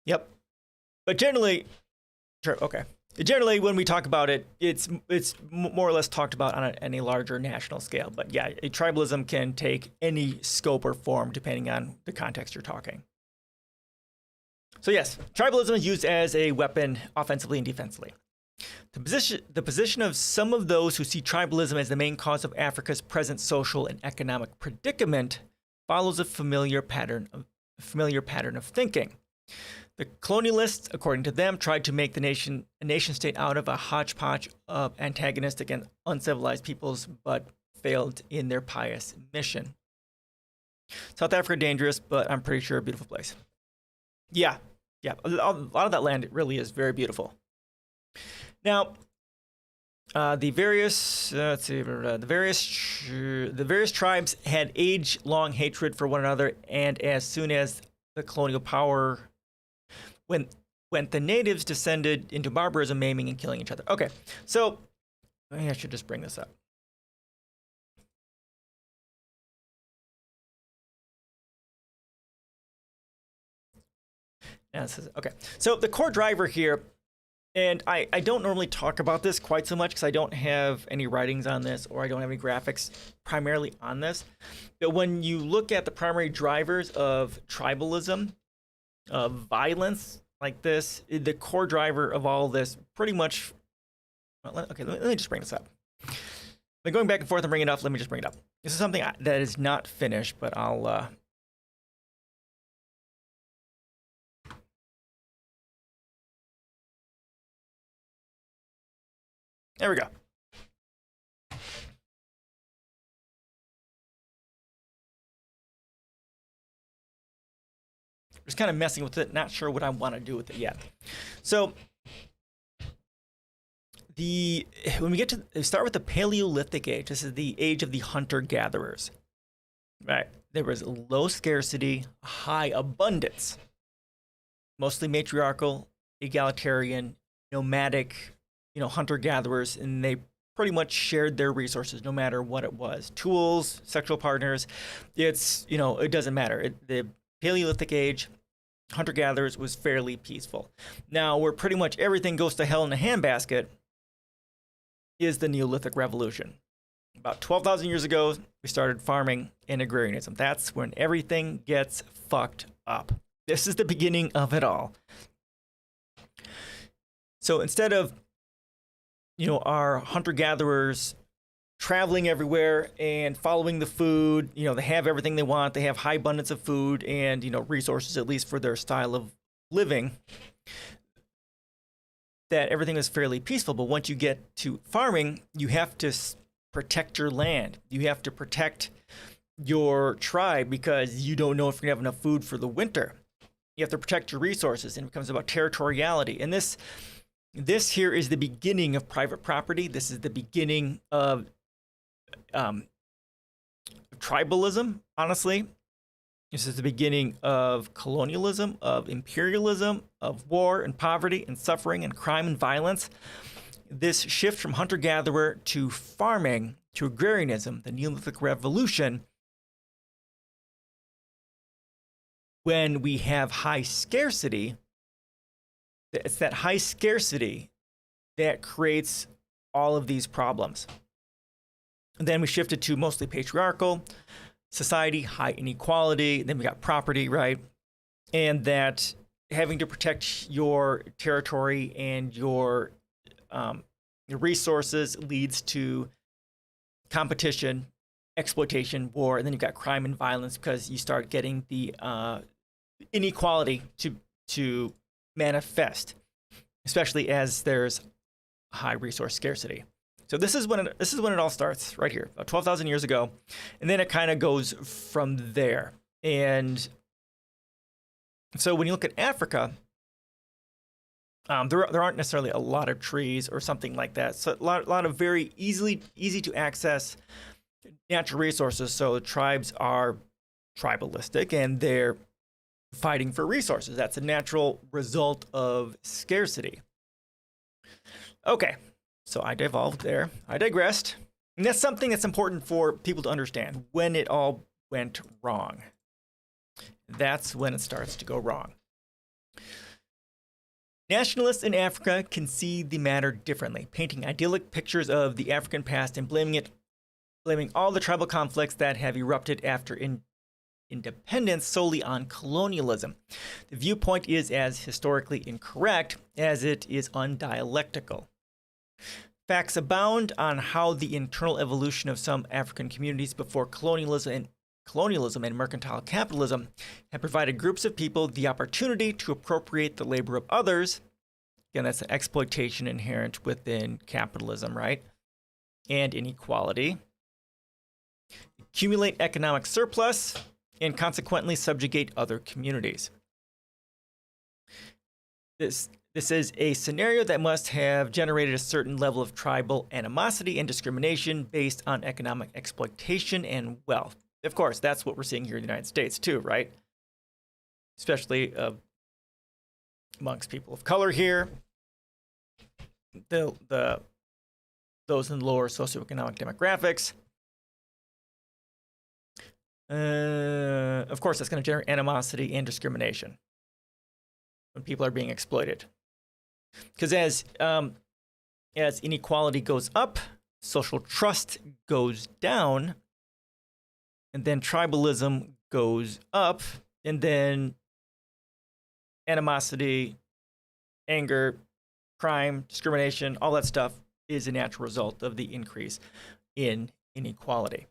Yep. But generally, okay. Generally, when we talk about it, it's more or less talked about on any larger national scale. But yeah, tribalism can take any scope or form depending on the context you're talking. So yes, tribalism is used as a weapon offensively and defensively. The position of some of those who see tribalism as the main cause of Africa's present social and economic predicament follows a familiar pattern of thinking. The colonialists, according to them, tried to make a nation state out of a hodgepodge of antagonistic and uncivilized peoples, but failed in their pious mission. South Africa, dangerous, but I'm pretty sure a beautiful place. Yeah. A lot of that land really is very beautiful. Now, the various tribes had age-long hatred for one another, and as soon as the colonial power when the natives descended into barbarism, maiming and killing each other. Okay, so maybe I should just bring this up. Okay, so the core driver here, and I don't normally talk about this quite so much because I don't have any writings on this or I don't have any graphics primarily on this. But when you look at the primary drivers of tribalism, of violence like this, the core driver of all this pretty much, okay, let me just bring this up. I'm going back and forth and bringing it up. Let me just bring it up. This is something that is not finished, but I'll, there we go. Just kind of messing with it, not sure what I want to do with it yet. So when we start with the Paleolithic age. This is the age of the hunter-gatherers. Right. There was low scarcity, high abundance, mostly matriarchal, egalitarian, nomadic, hunter-gatherers, and they pretty much shared their resources no matter what it was. Tools, sexual partners, it doesn't matter. The Paleolithic age, hunter-gatherers was fairly peaceful. Now, where pretty much everything goes to hell in a handbasket is the Neolithic Revolution. About 12,000 years ago, we started farming and agrarianism. That's when everything gets fucked up. This is the beginning of it all. So instead of, our hunter-gatherers traveling everywhere and following the food, they have everything they want. They have high abundance of food and, resources, at least for their style of living, that everything is fairly peaceful. But once you get to farming, you have to protect your land. You have to protect your tribe because you don't know if you're going to have enough food for the winter. You have to protect your resources, and it becomes about territoriality. And this here is the beginning of private property. This is the beginning of tribalism, honestly. This is the beginning of colonialism, of imperialism, of war and poverty and suffering and crime and violence. This shift from hunter-gatherer to farming to agrarianism, the Neolithic Revolution, when we have high scarcity, it's that high scarcity that creates all of these problems. And then we shifted to mostly patriarchal society, high inequality. Then we got property, right? And that having to protect your territory and your resources leads to competition, exploitation, war, and then you've got crime and violence because you start getting the inequality to manifest, especially as there's high resource scarcity. So this is when it all starts, right here, about 12,000 years ago, and then it kind of goes from there. And so when you look at Africa, there aren't necessarily a lot of trees or something like that. So a lot of very easy to access natural resources. So the tribes are tribalistic and they're fighting for resources. That's a natural result of scarcity. Okay, so I devolved there. I digressed. And that's something that's important for people to understand when it all went wrong. That's when it starts to go wrong. Nationalists in Africa can see the matter differently, painting idyllic pictures of the African past and blaming all the tribal conflicts that have erupted after independence solely on colonialism. The viewpoint is as historically incorrect as it is undialectical. Facts abound on how the internal evolution of some African communities before colonialism colonialism and mercantile capitalism have provided groups of people the opportunity to appropriate the labor of others. Again, that's the exploitation inherent within capitalism, right? And inequality. Accumulate economic surplus and consequently subjugate other communities. This is a scenario that must have generated a certain level of tribal animosity and discrimination based on economic exploitation and wealth. Of course, that's what we're seeing here in the United States too, right? Especially amongst people of color here. Those in lower socioeconomic demographics. Of course, that's going to generate animosity and discrimination when people are being exploited. Because as inequality goes up, social trust goes down, and then tribalism goes up, and then animosity, anger, crime, discrimination, all that stuff is a natural result of the increase in inequality.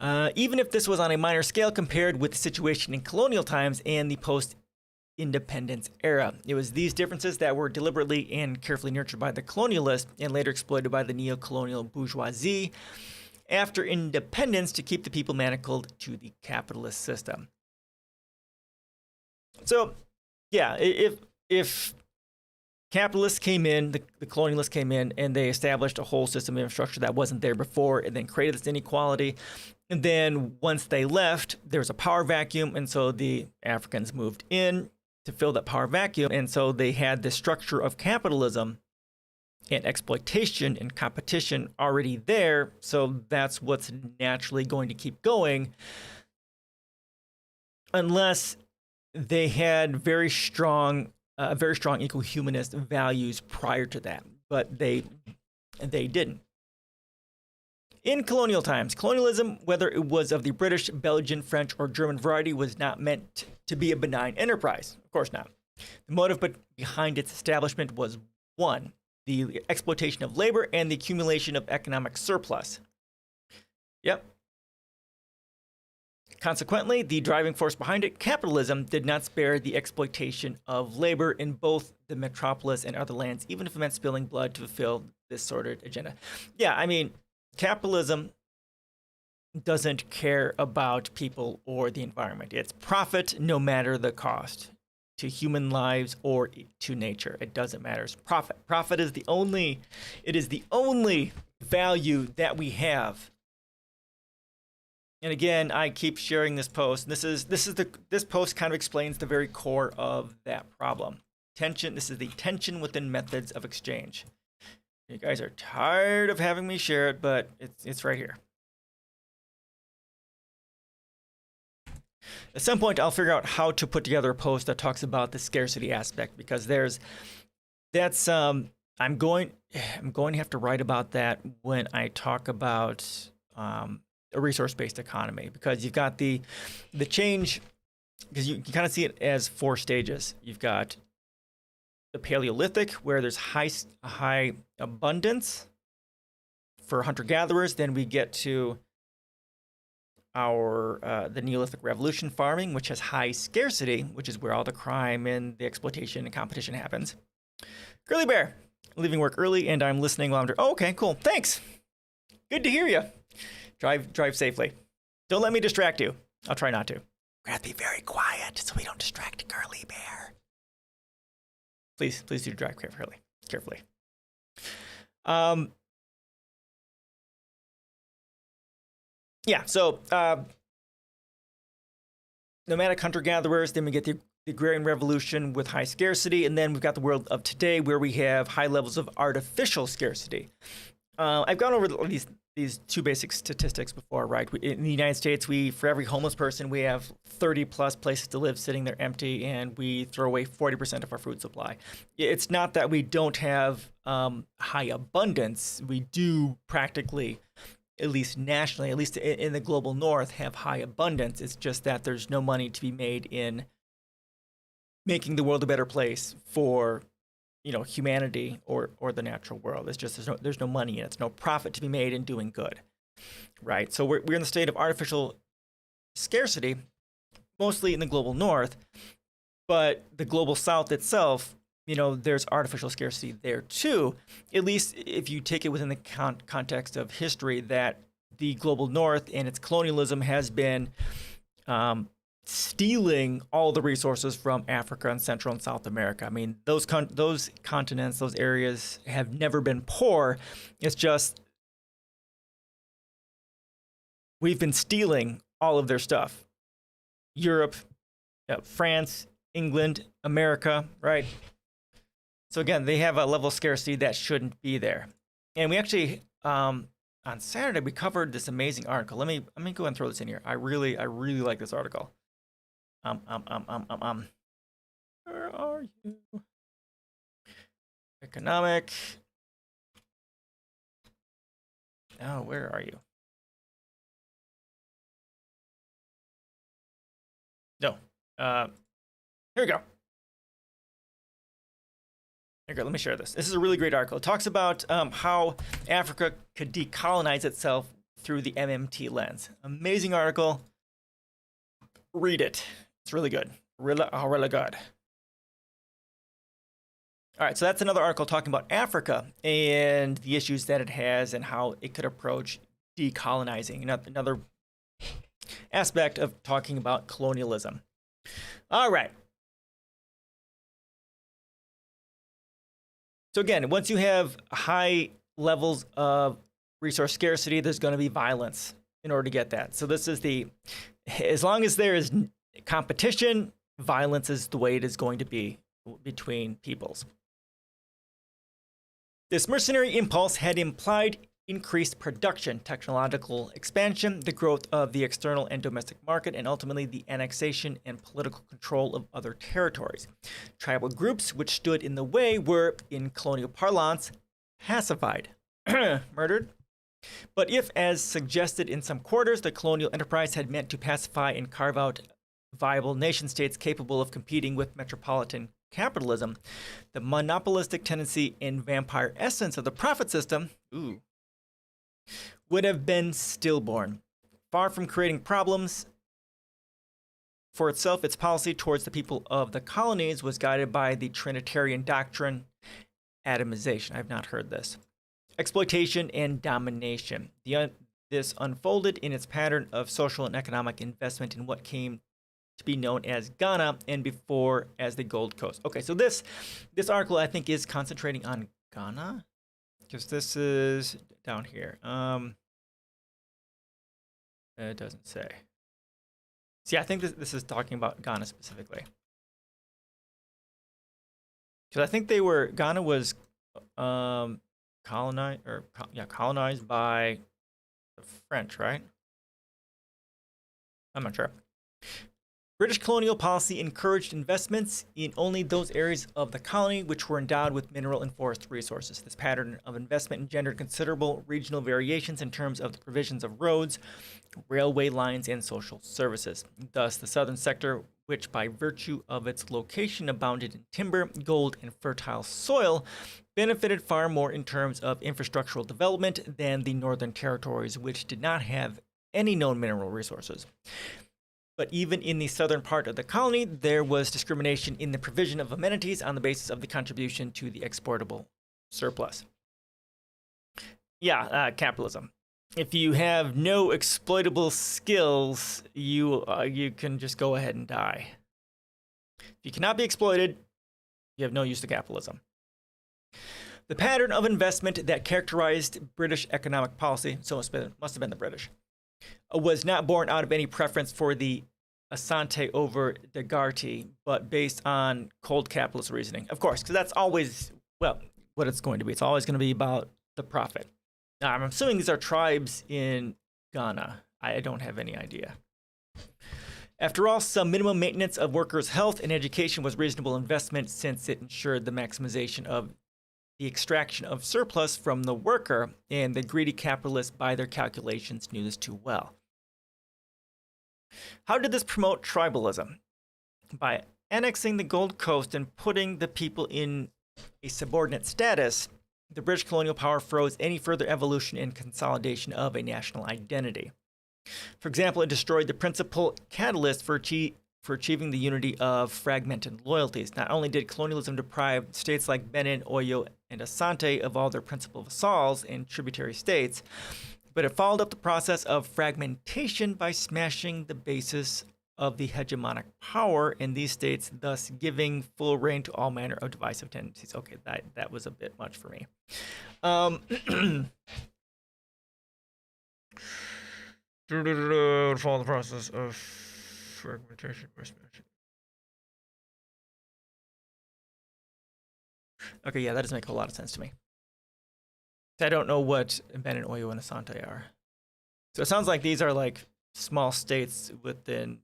Even if this was on a minor scale compared with the situation in colonial times and the post-independence era, it was these differences that were deliberately and carefully nurtured by the colonialists and later exploited by the neo-colonial bourgeoisie after independence to keep the people manacled to the capitalist system. So, yeah, if capitalists came in, the colonialists came in, and they established a whole system of infrastructure that wasn't there before, and then created this inequality. And then once they left, there was a power vacuum, and so the Africans moved in to fill that power vacuum. And so they had the structure of capitalism and exploitation and competition already there. So that's what's naturally going to keep going, unless they had very strong eco-humanist values prior to that, but they didn't. In colonial times, colonialism, whether it was of the British, Belgian, French, or German variety, was not meant to be a benign enterprise. Of course not. The motive behind its establishment was one, the exploitation of labor and the accumulation of economic surplus. Yep. Consequently, the driving force behind it, capitalism, did not spare the exploitation of labor in both the metropolis and other lands, even if it meant spilling blood to fulfill this sordid agenda. Yeah, I mean, capitalism doesn't care about people or the environment. It's profit no matter the cost to human lives or to nature. It doesn't matter. It's profit. Profit is the only value that we have. And again, I keep sharing this post. This post kind of explains the very core of that problem. Tension. This is the tension within methods of exchange. You guys are tired of having me share it, but it's right here. At some point, I'll figure out how to put together a post that talks about the scarcity aspect, because I'm going to have to write about that when I talk about a resource-based economy, because you've got the change, because you can kind of see it as 4 stages. You've got the Paleolithic, where there's high abundance for hunter-gatherers. Then we get to the Neolithic Revolution farming, which has high scarcity, which is where all the crime and the exploitation and competition happens. Curly Bear, leaving work early, and I'm listening while I'm oh, okay, cool, thanks. Good to hear you. Drive safely. Don't let me distract you. I'll try not to. We have to be very quiet so we don't distract Curly Bear. Please do drive carefully. Yeah, so nomadic hunter-gatherers, then we get the agrarian revolution with high scarcity, and then we've got the world of today where we have high levels of artificial scarcity. I've gone over these 2 basic statistics before, right? In the United States, for every homeless person, we have 30 plus places to live sitting there empty, and we throw away 40% of our food supply. It's not that we don't have high abundance. We do practically, at least nationally, at least in the global north, have high abundance. It's just that there's no money to be made in making the world a better place for humanity or the natural world. It's just there's no money in it. There's no profit to be made in doing good, right? So we're in the state of artificial scarcity, mostly in the global north, but the global south itself, there's artificial scarcity there too, at least if you take it within the context of history, that the global north and its colonialism has been stealing all the resources from Africa and Central and South America. I mean, those continents, those areas have never been poor. It's just we've been stealing all of their stuff. Europe, France, England, America, right? So again, they have a level of scarcity that shouldn't be there. And we actually, on Saturday, we covered this amazing article. Let me go ahead and throw this in here. I really like this article. Where are you? Economic. Oh, where are you? No. Here we go. Here we go. Let me share this. This is a really great article. It talks about how Africa could decolonize itself through the MMT lens. Amazing article. Read it. It's really good. Really good. All right, so that's another article talking about Africa and the issues that it has and how it could approach decolonizing. Another aspect of talking about colonialism. All right. So again, once you have high levels of resource scarcity, there's going to be violence in order to get that. So this is as long as there is competition, violence is the way it is going to be between peoples. This mercenary impulse had implied increased production, technological expansion, the growth of the external and domestic market, and ultimately the annexation and political control of other territories. Tribal groups which stood in the way were, in colonial parlance, pacified, murdered. But if, as suggested in some quarters, the colonial enterprise had meant to pacify and carve out viable nation-states capable of competing with metropolitan capitalism, the monopolistic tendency and vampire essence of the profit system would have been stillborn. Far from creating problems for itself, its policy towards the people of the colonies was guided by the Trinitarian doctrine, atomization. I've not heard this. Exploitation and domination. This unfolded in its pattern of social and economic investment in what came to be known as Ghana and before as the Gold Coast. Okay, so this article I think is concentrating on Ghana, because this is down here. It doesn't say. See, I think this is talking about Ghana specifically, because I think Ghana was colonized by the French, right? I'm not sure. British colonial policy encouraged investments in only those areas of the colony which were endowed with mineral and forest resources. This pattern of investment engendered considerable regional variations in terms of the provisions of roads, railway lines, and social services. Thus, the southern sector, which by virtue of its location abounded in timber, gold, and fertile soil, benefited far more in terms of infrastructural development than the northern territories, which did not have any known mineral resources. But even in the southern part of the colony, there was discrimination in the provision of amenities on the basis of the contribution to the exportable surplus. Capitalism. If you have no exploitable skills, you can just go ahead and die. If you cannot be exploited, you have no use to capitalism. The pattern of investment that characterized British economic policy, so must have been the British, was not born out of any preference for the Asante over Dagarty, but based on cold capitalist reasoning. Of course, because that's always, what it's going to be. It's always going to be about the profit. Now, I'm assuming these are tribes in Ghana. I don't have any idea. After all, some minimum maintenance of workers' health and education was reasonable investment since it ensured the maximization of the extraction of surplus from the worker, and the greedy capitalists, by their calculations, knew this too well. How did this promote tribalism? By annexing the Gold Coast and putting the people in a subordinate status, the British colonial power froze any further evolution and consolidation of a national identity. For example, it destroyed the principal catalyst for achieving the unity of fragmented loyalties. Not only did colonialism deprive states like Benin, Oyo, and Asante of all their principal vassals and tributary states, but it followed up the process of fragmentation by smashing the basis of the hegemonic power in these states, thus giving full reign to all manner of divisive tendencies. Okay, that was a bit much for me. Follow the process of fragmentation by smashing. Okay, yeah, that doesn't make a whole lot of sense to me. I don't know what Benin, Oyo, and Asante are. So it sounds like these are like small states within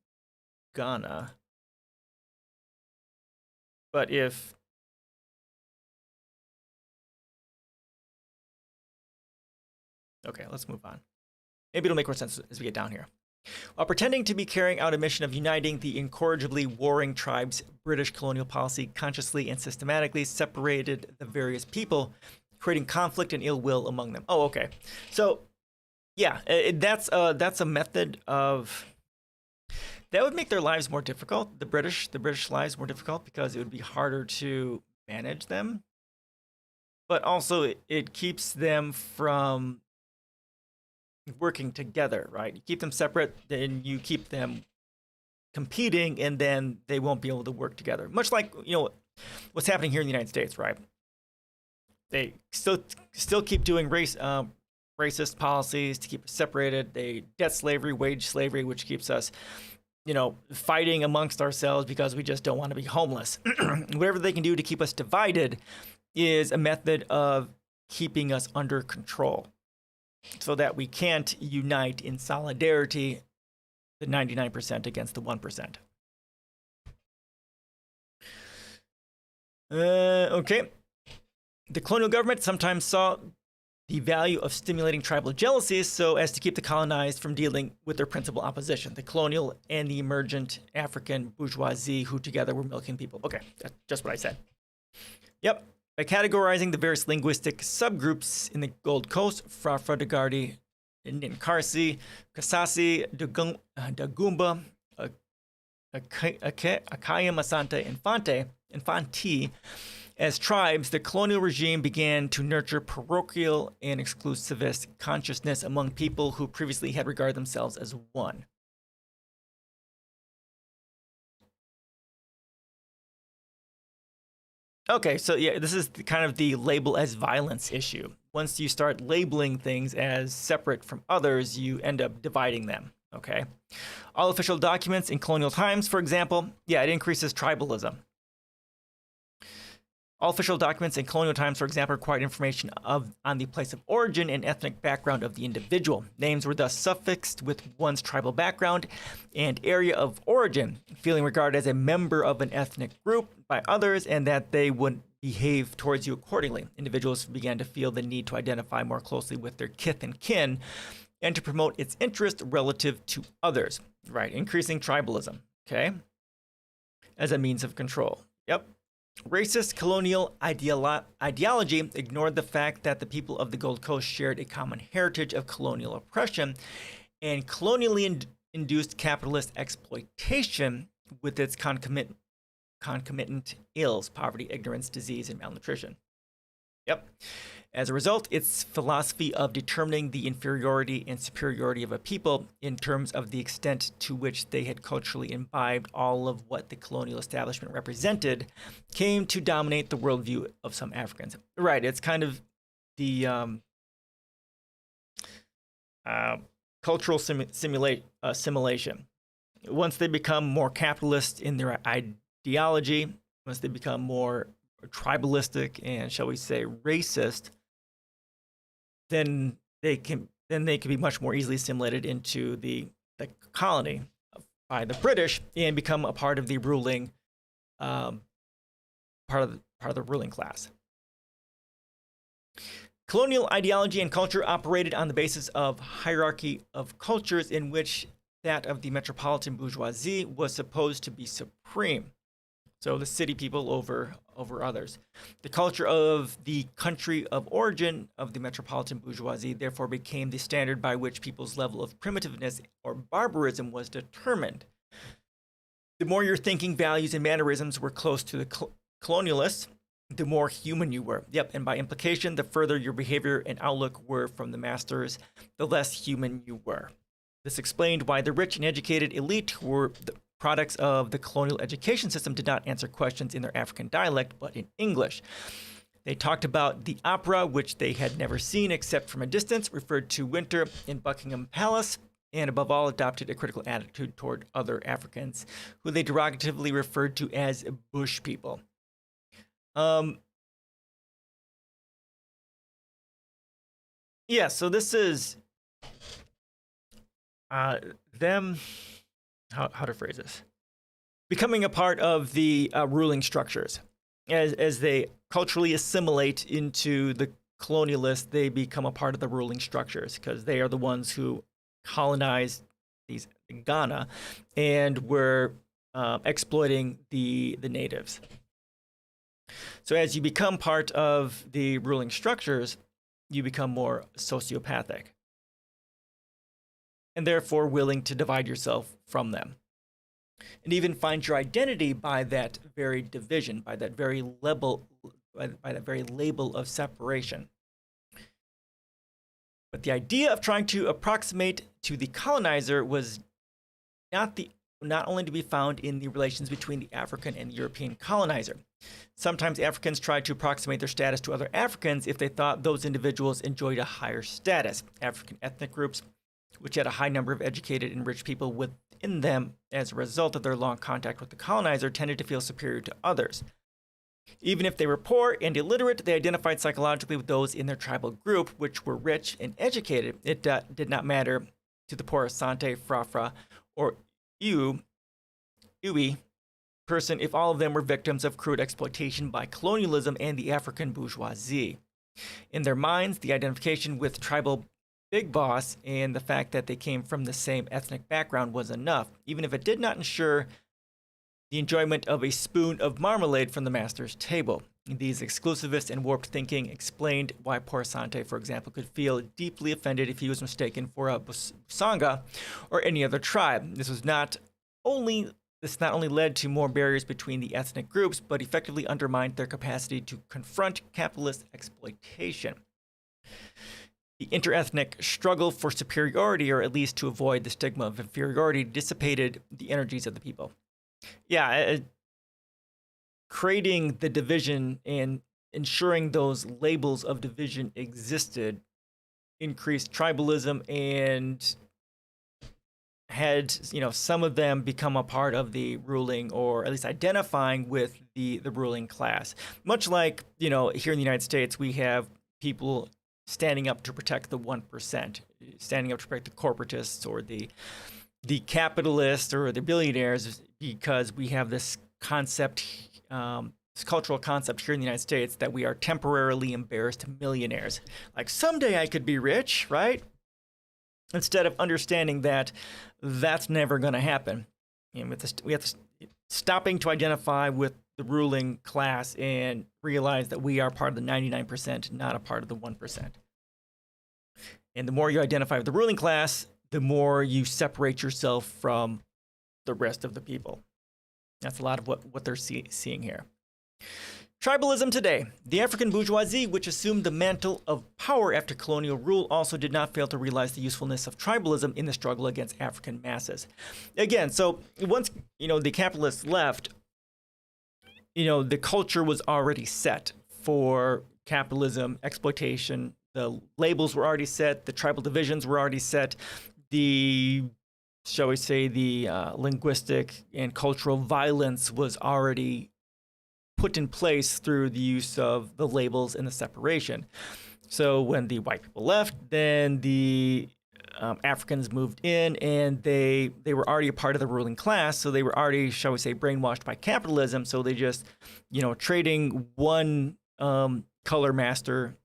Ghana. But if okay, let's move on. Maybe it'll make more sense as we get down here. While pretending to be carrying out a mission of uniting the incorrigibly warring tribes, British colonial policy consciously and systematically separated the various people, creating conflict and ill will among them. Oh, okay. So, yeah, that's a method of that would make their lives more difficult. The British lives more difficult because it would be harder to manage them. But also, it keeps them from working together, right? You keep them separate, then you keep them competing, and then they won't be able to work together. Much like, you know, what's happening here in the United States, right? They still keep doing racist policies to keep us separated. They debt slavery, wage slavery, which keeps us, you know, fighting amongst ourselves because we just don't want to be homeless. Whatever they can do to keep us divided is a method of keeping us under control so that we can't unite in solidarity, the 99% against the 1%. Okay. The colonial government sometimes saw the value of stimulating tribal jealousies so as to keep the colonized from dealing with their principal opposition, the colonial and the emergent African bourgeoisie, who together were milking people. Okay, that's just what I said. Yep. By categorizing the various linguistic subgroups in the Gold Coast, Frafra, Dagardi, Ninkarsi, Kasasi, Dagumba, Akayam, Asante, and Fanti, as tribes, the colonial regime began to nurture parochial and exclusivist consciousness among people who previously had regarded themselves as one. Okay, so yeah, this is kind of the label as violence issue. Once you start labeling things as separate from others, you end up dividing them, okay? All official documents in colonial times, for example, yeah, it increases tribalism. All official documents in colonial times, for example, required information on the place of origin and ethnic background of the individual. Names were thus suffixed with one's tribal background and area of origin, feeling regarded as a member of an ethnic group by others and that they would behave towards you accordingly. Individuals began to feel the need to identify more closely with their kith and kin and to promote its interest relative to others, right? Increasing tribalism, okay, as a means of control. Yep. Racist colonial ideology ignored the fact that the people of the Gold Coast shared a common heritage of colonial oppression and colonially induced capitalist exploitation with its concomitant ills, poverty, ignorance, disease, and malnutrition. Yep. As a result, its philosophy of determining the inferiority and superiority of a people in terms of the extent to which they had culturally imbibed all of what the colonial establishment represented came to dominate the worldview of some Africans. Right, it's kind of the cultural assimilation. Once they become more capitalist in their ideology, once they become more tribalistic and, shall we say, racist, then they can be much more easily assimilated into the colony by the British and become a part of the ruling part of the ruling class. Colonial ideology and culture operated on the basis of hierarchy of cultures in which that of the metropolitan bourgeoisie was supposed to be supreme. So the city people over others. The culture of the country of origin of the metropolitan bourgeoisie therefore became the standard by which people's level of primitiveness or barbarism was determined. The more your thinking, values, and mannerisms were close to the colonialists, the more human you were. Yep, and by implication, the further your behavior and outlook were from the masters, the less human you were. This explained why the rich and educated elite, who were the products of the colonial education system, did not answer questions in their African dialect, but in English. They talked about the opera, which they had never seen except from a distance, referred to winter in Buckingham Palace, and above all, adopted a critical attitude toward other Africans, who they derogatively referred to as bush people. Yeah, so this is them, how to phrase this, becoming a part of the ruling structures. As they culturally assimilate into the colonialists, they become a part of the ruling structures because they are the ones who colonized these Ghana and were exploiting the natives. So as you become part of the ruling structures, you become more sociopathic and therefore willing to divide yourself from them and even find your identity by that very division, by that very label of separation. But the idea of trying to approximate to the colonizer was not only to be found in the relations between the African and the European colonizer. Sometimes Africans tried to approximate their status to other Africans if they thought those individuals enjoyed a higher status. African ethnic groups, which had a high number of educated and rich people within them as a result of their long contact with the colonizer, tended to feel superior to others. Even if they were poor and illiterate, they identified psychologically with those in their tribal group, which were rich and educated. It did not matter to the poor Asante, Frafra, or Iwi person if all of them were victims of crude exploitation by colonialism and the African bourgeoisie. In their minds, the identification with tribal big boss and the fact that they came from the same ethnic background was enough, even if it did not ensure the enjoyment of a spoon of marmalade from the master's table. These exclusivist and warped thinking explained why poor Asante, for example, could feel deeply offended if he was mistaken for a Busanga or any other tribe. This not only led to more barriers between the ethnic groups, but effectively undermined their capacity to confront capitalist exploitation. The interethnic struggle for superiority, or at least to avoid the stigma of inferiority, dissipated the energies of the people. Yeah, creating the division and ensuring those labels of division existed increased tribalism and had, some of them become a part of the ruling, or at least identifying with the ruling class. Much like, here in the United States, we have people standing up to protect the 1%, standing up to protect the corporatists or the capitalists or the billionaires, because we have this concept, this cultural concept here in the United States that we are temporarily embarrassed millionaires. Like, someday I could be rich, right? Instead of understanding that that's never going to happen. We have to stopping to identify with the ruling class and realize that we are part of the 99%, not a part of the 1%. And the more you identify with the ruling class, the more you separate yourself from the rest of the people. That's a lot of what they're seeing here. Tribalism today. The African bourgeoisie, which assumed the mantle of power after colonial rule, also did not fail to realize the usefulness of tribalism in the struggle against African masses. Again, so once, the capitalists left, the culture was already set for capitalism, exploitation. The labels were already set. The tribal divisions were already set. The linguistic and cultural violence was already put in place through the use of the labels and the separation. So when the white people left, then the Africans moved in, and they were already a part of the ruling class, so they were already, shall we say, brainwashed by capitalism. So they just, trading one color master,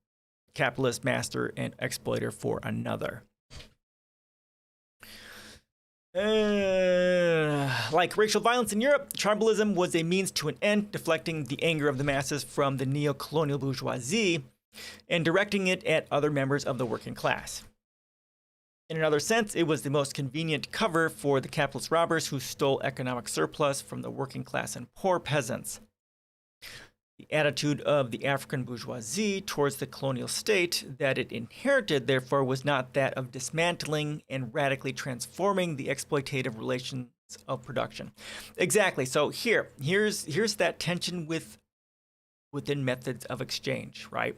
capitalist master, and exploiter for another. Like racial violence in Europe, tribalism was a means to an end, deflecting the anger of the masses from the neo-colonial bourgeoisie and directing it at other members of the working class. In another sense, it was the most convenient cover for the capitalist robbers who stole economic surplus from the working class and poor peasants. The attitude of the African bourgeoisie towards the colonial state that it inherited, therefore, was not that of dismantling and radically transforming the exploitative relations of production. Exactly. So here's that tension within methods of exchange, right?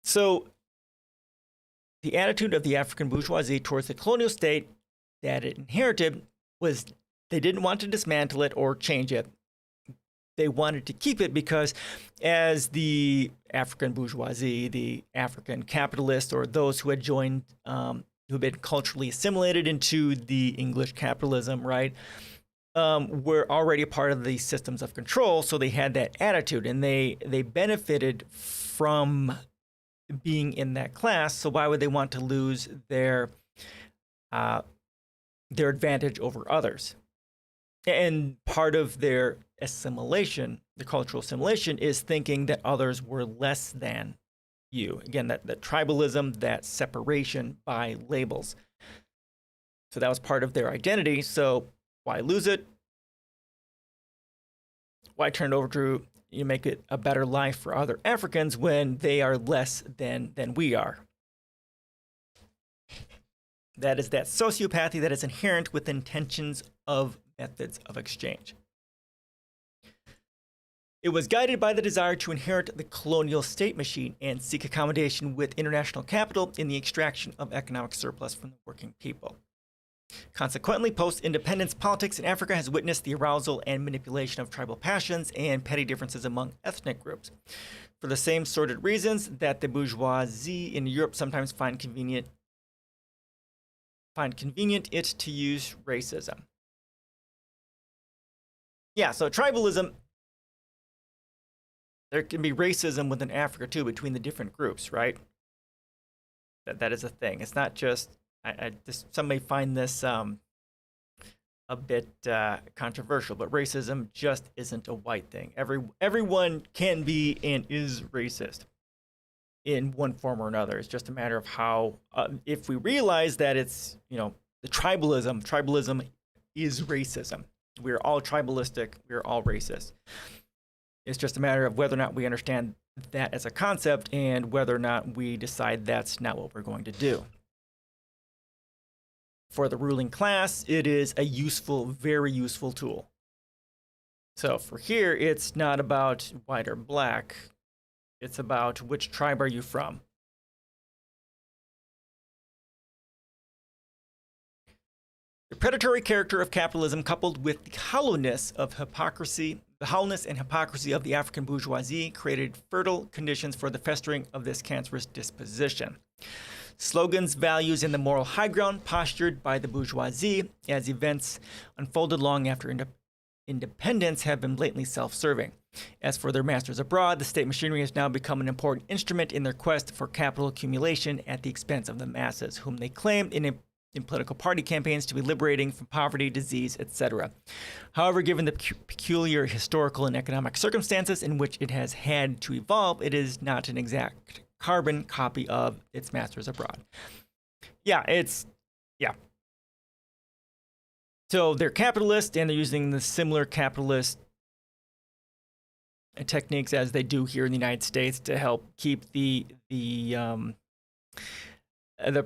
So the attitude of the African bourgeoisie towards the colonial state that it inherited was they didn't want to dismantle it or change it. They wanted to keep it because as the African bourgeoisie, the African capitalists, or those who had joined, who had been culturally assimilated into the English capitalism, right, were already a part of the systems of control. So they had that attitude and they benefited from being in that class. So why would they want to lose their advantage over others? And part of their assimilation, the cultural assimilation, is thinking that others were less than you. Again, that tribalism, that separation by labels. So that was part of their identity. So why lose it? Why turn it over to you make it a better life for other Africans when they are less than we are? That is that sociopathy that is inherent within tensions of methods of exchange. It was guided by the desire to inherit the colonial state machine and seek accommodation with international capital in the extraction of economic surplus from the working people. Consequently, post-independence politics in Africa has witnessed the arousal and manipulation of tribal passions and petty differences among ethnic groups, for the same sordid reasons that the bourgeoisie in Europe sometimes find convenient it to use racism. Yeah, so tribalism, there can be racism within Africa too, between the different groups, right? That is a thing. It's not just, some may find this a bit controversial, but racism just isn't a white thing. Everyone can be and is racist in one form or another. It's just a matter of how, if we realize that it's, the tribalism is racism. We're all tribalistic. We're all racist. It's just a matter of whether or not we understand that as a concept and whether or not we decide that's not what we're going to do. For the ruling class, it is a useful, very useful tool. So for here, it's not about white or black. It's about which tribe are you from. The predatory character of capitalism, coupled with the hollowness and hypocrisy of the African bourgeoisie, created fertile conditions for the festering of this cancerous disposition. Slogans, values, and the moral high ground postured by the bourgeoisie as events unfolded long after independence have been blatantly self-serving. As for their masters abroad, the state machinery has now become an important instrument in their quest for capital accumulation at the expense of the masses, whom they claim in political party campaigns to be liberating from poverty, disease, etc. However, given the peculiar historical and economic circumstances in which it has had to evolve, it is not an exact carbon copy of its masters abroad. So they're capitalist, and they're using the similar capitalist techniques as they do here in the United States to help keep the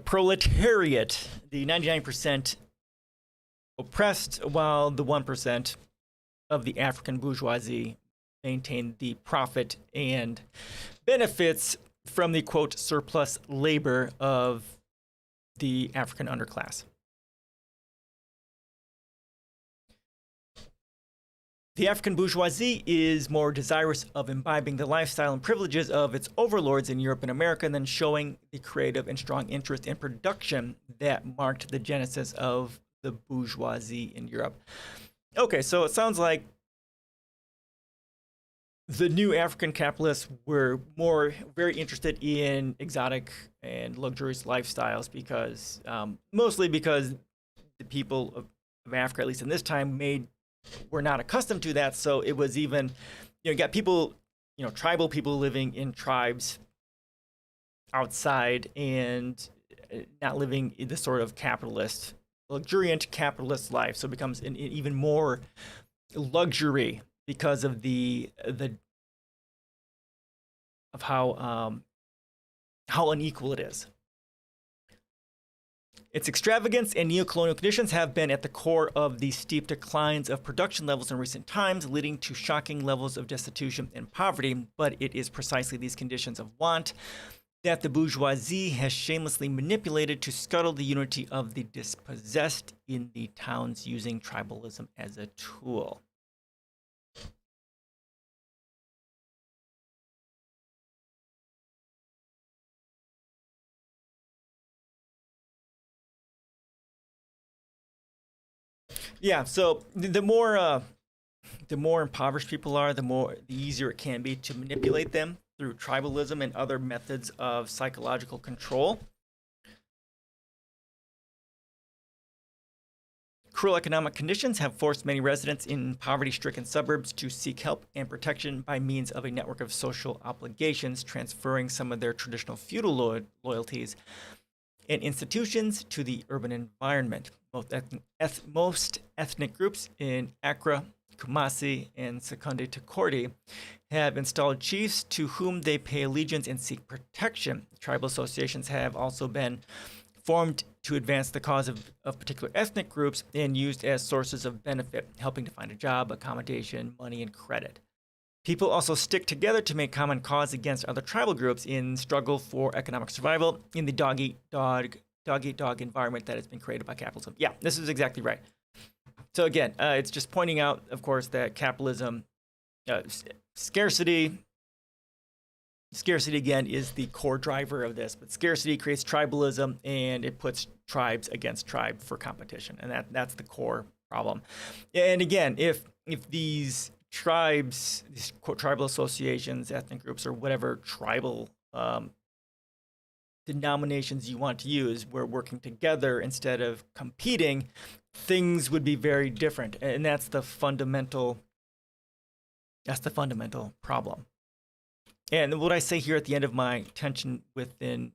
proletariat, the 99%, oppressed, while the 1% of the African bourgeoisie maintain the profit and benefits from the, quote, surplus labor of the African underclass. The African bourgeoisie is more desirous of imbibing the lifestyle and privileges of its overlords in Europe and America than showing the creative and strong interest in production that marked the genesis of the bourgeoisie in Europe. Okay, so it sounds like the new African capitalists were very interested in exotic and luxurious lifestyles because mostly because the people of Africa, at least in this time, were not accustomed to that. So it was even, you got people, tribal people living in tribes outside and not living in the sort of luxuriant capitalist life. So it becomes an even more luxury because of of how unequal it is. Its extravagance and neocolonial conditions have been at the core of the steep declines of production levels in recent times, leading to shocking levels of destitution and poverty. But it is precisely these conditions of want that the bourgeoisie has shamelessly manipulated to scuttle the unity of the dispossessed in the towns, using tribalism as a tool. Yeah, so the more impoverished people are, the easier it can be to manipulate them through tribalism and other methods of psychological control. Cruel economic conditions have forced many residents in poverty-stricken suburbs to seek help and protection by means of a network of social obligations, transferring some of their traditional feudal loyalties and institutions to the urban environment. Most ethnic groups in Accra, Kumasi, and Sekunde Tekordi have installed chiefs to whom they pay allegiance and seek protection. Tribal associations have also been formed to advance the cause of particular ethnic groups and used as sources of benefit, helping to find a job, accommodation, money, and credit. People also stick together to make common cause against other tribal groups in struggle for economic survival in the dog-eat-dog environment that has been created by capitalism. Yeah, this is exactly right. So again, it's just pointing out, of course, that capitalism, scarcity again is the core driver of this, but scarcity creates tribalism and it puts tribes against tribe for competition, and that's the core problem. And again, if these tribes, these tribal associations, ethnic groups, or whatever tribal denominations you want to use, were working together instead of competing, things would be very different, and that's the fundamental problem. And what I say here at the end of my tension within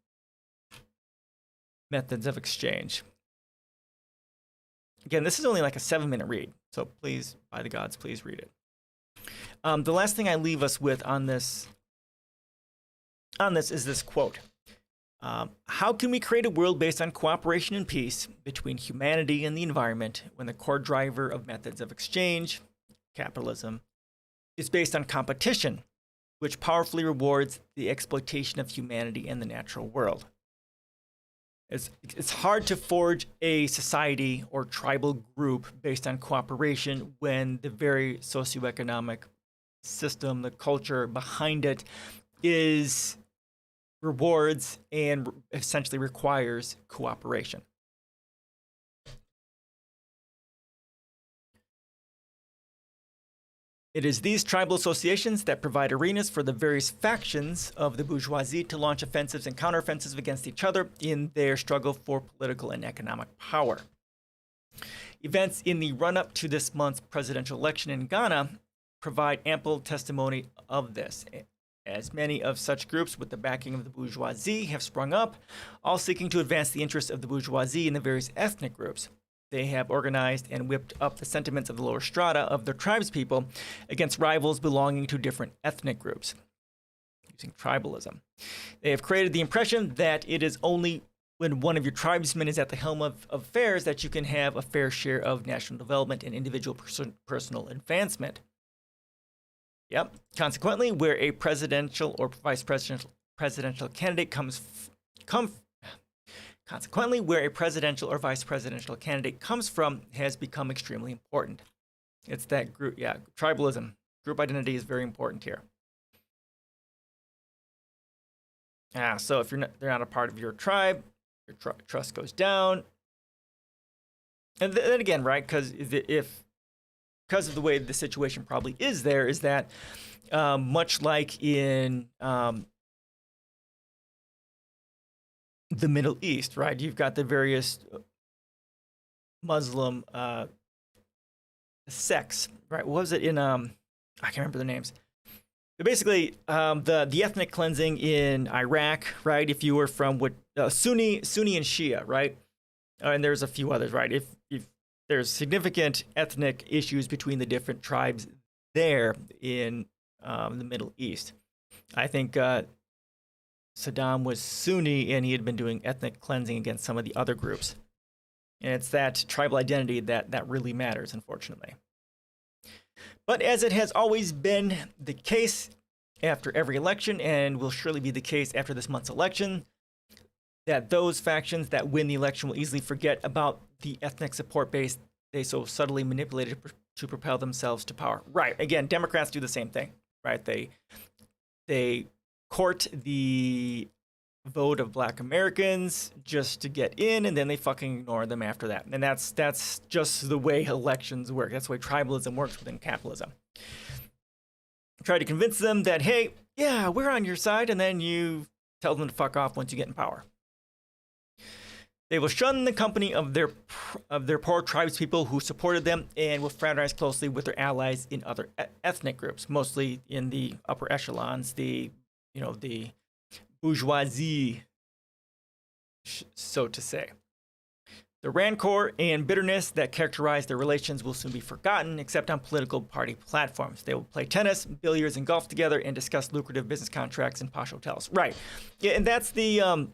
methods of exchange. Again, this is only like a 7-minute read, so please, by the gods, please read it. The last thing I leave us with on this is this quote. How can we create a world based on cooperation and peace between humanity and the environment when the core driver of methods of exchange, capitalism, is based on competition, which powerfully rewards the exploitation of humanity and the natural world? It's hard to forge a society or tribal group based on cooperation when the very socioeconomic system, the culture behind it, is rewards and essentially requires cooperation. It is these tribal associations that provide arenas for the various factions of the bourgeoisie to launch offensives and counteroffensives against each other in their struggle for political and economic power. Events in the run-up to this month's presidential election in Ghana provide ample testimony of this, as many of such groups with the backing of the bourgeoisie have sprung up, all seeking to advance the interests of the bourgeoisie and the various ethnic groups. They have organized and whipped up the sentiments of the lower strata of their tribespeople against rivals belonging to different ethnic groups, using tribalism. They have created the impression that it is only when one of your tribesmen is at the helm of affairs that you can have a fair share of national development and individual personal advancement. Yep. Consequently, where a presidential or vice presidential candidate comes from has become extremely important. It's that group, tribalism. Group identity is very important here. So if they're not a part of your tribe, your trust goes down. And then again, right? Because if because of the way the situation probably is there, is that much like in the Middle East, right? You've got the various Muslim sects, right? What was it in I can't remember the names. But basically, the ethnic cleansing in Iraq, right? If you were from Sunni and Shia, right? And there's a few others, right? If there's significant ethnic issues between the different tribes there in the Middle East. I think Saddam was Sunni, and he had been doing ethnic cleansing against some of the other groups. And it's that tribal identity that really matters, unfortunately. But as it has always been the case after every election, and will surely be the case after this month's election, that those factions that win the election will easily forget about the ethnic support base they so subtly manipulated to propel themselves to power. Right. Again, Democrats do the same thing, right? They court the vote of Black Americans just to get in, and then they fucking ignore them after that. And that's just the way elections work. That's the way tribalism works within capitalism. Try to convince them that, hey, yeah, we're on your side, and then you tell them to fuck off once you get in power. They will shun the company of their poor tribespeople who supported them, and will fraternize closely with their allies in other ethnic groups, mostly in the upper echelons, the bourgeoisie, so to say. The rancor and bitterness that characterize their relations will soon be forgotten, except on political party platforms. They will play tennis, billiards, and golf together, and discuss lucrative business contracts in posh hotels. Right. Yeah, and that's the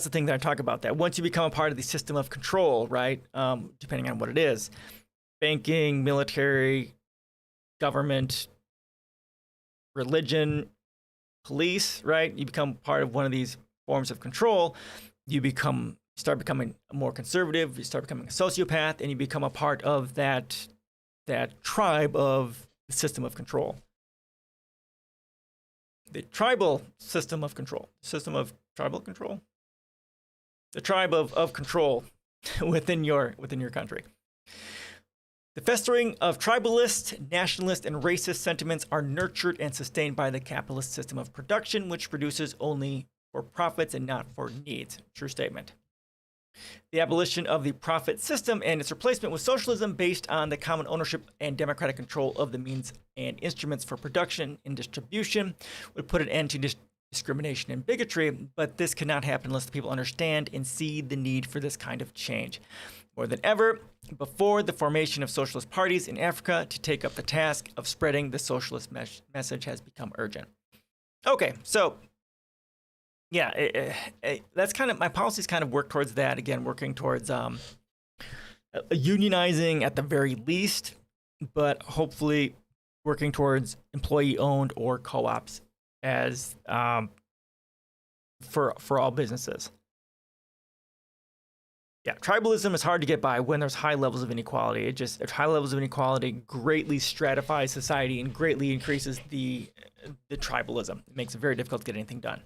thing that I talk about. That once you become a part of the system of control, right, depending on what it is, banking, military, government, religion, police, right? You become part of one of these forms of control. You start becoming more conservative. You start becoming a sociopath, and you become a part of that tribe of the system of control. The tribal system of control. System of tribal control. The tribe of control within your country. The festering of tribalist, nationalist, and racist sentiments are nurtured and sustained by the capitalist system of production, which produces only for profits and not for needs. True statement. The abolition of the profit system and its replacement with socialism based on the common ownership and democratic control of the means and instruments for production and distribution would put an end to discrimination and bigotry, but this cannot happen unless the people understand and see the need for this kind of change. More than ever before, the formation of socialist parties in Africa to take up the task of spreading the socialist message has become urgent. Okay, so yeah, that's kind of my policies. Kind of work towards that again, working towards unionizing at the very least, but hopefully working towards employee-owned or co-ops as for all businesses. Yeah, tribalism is hard to get by when there's high levels of inequality. High levels of inequality greatly stratifies society and greatly increases the tribalism. It makes it very difficult to get anything done.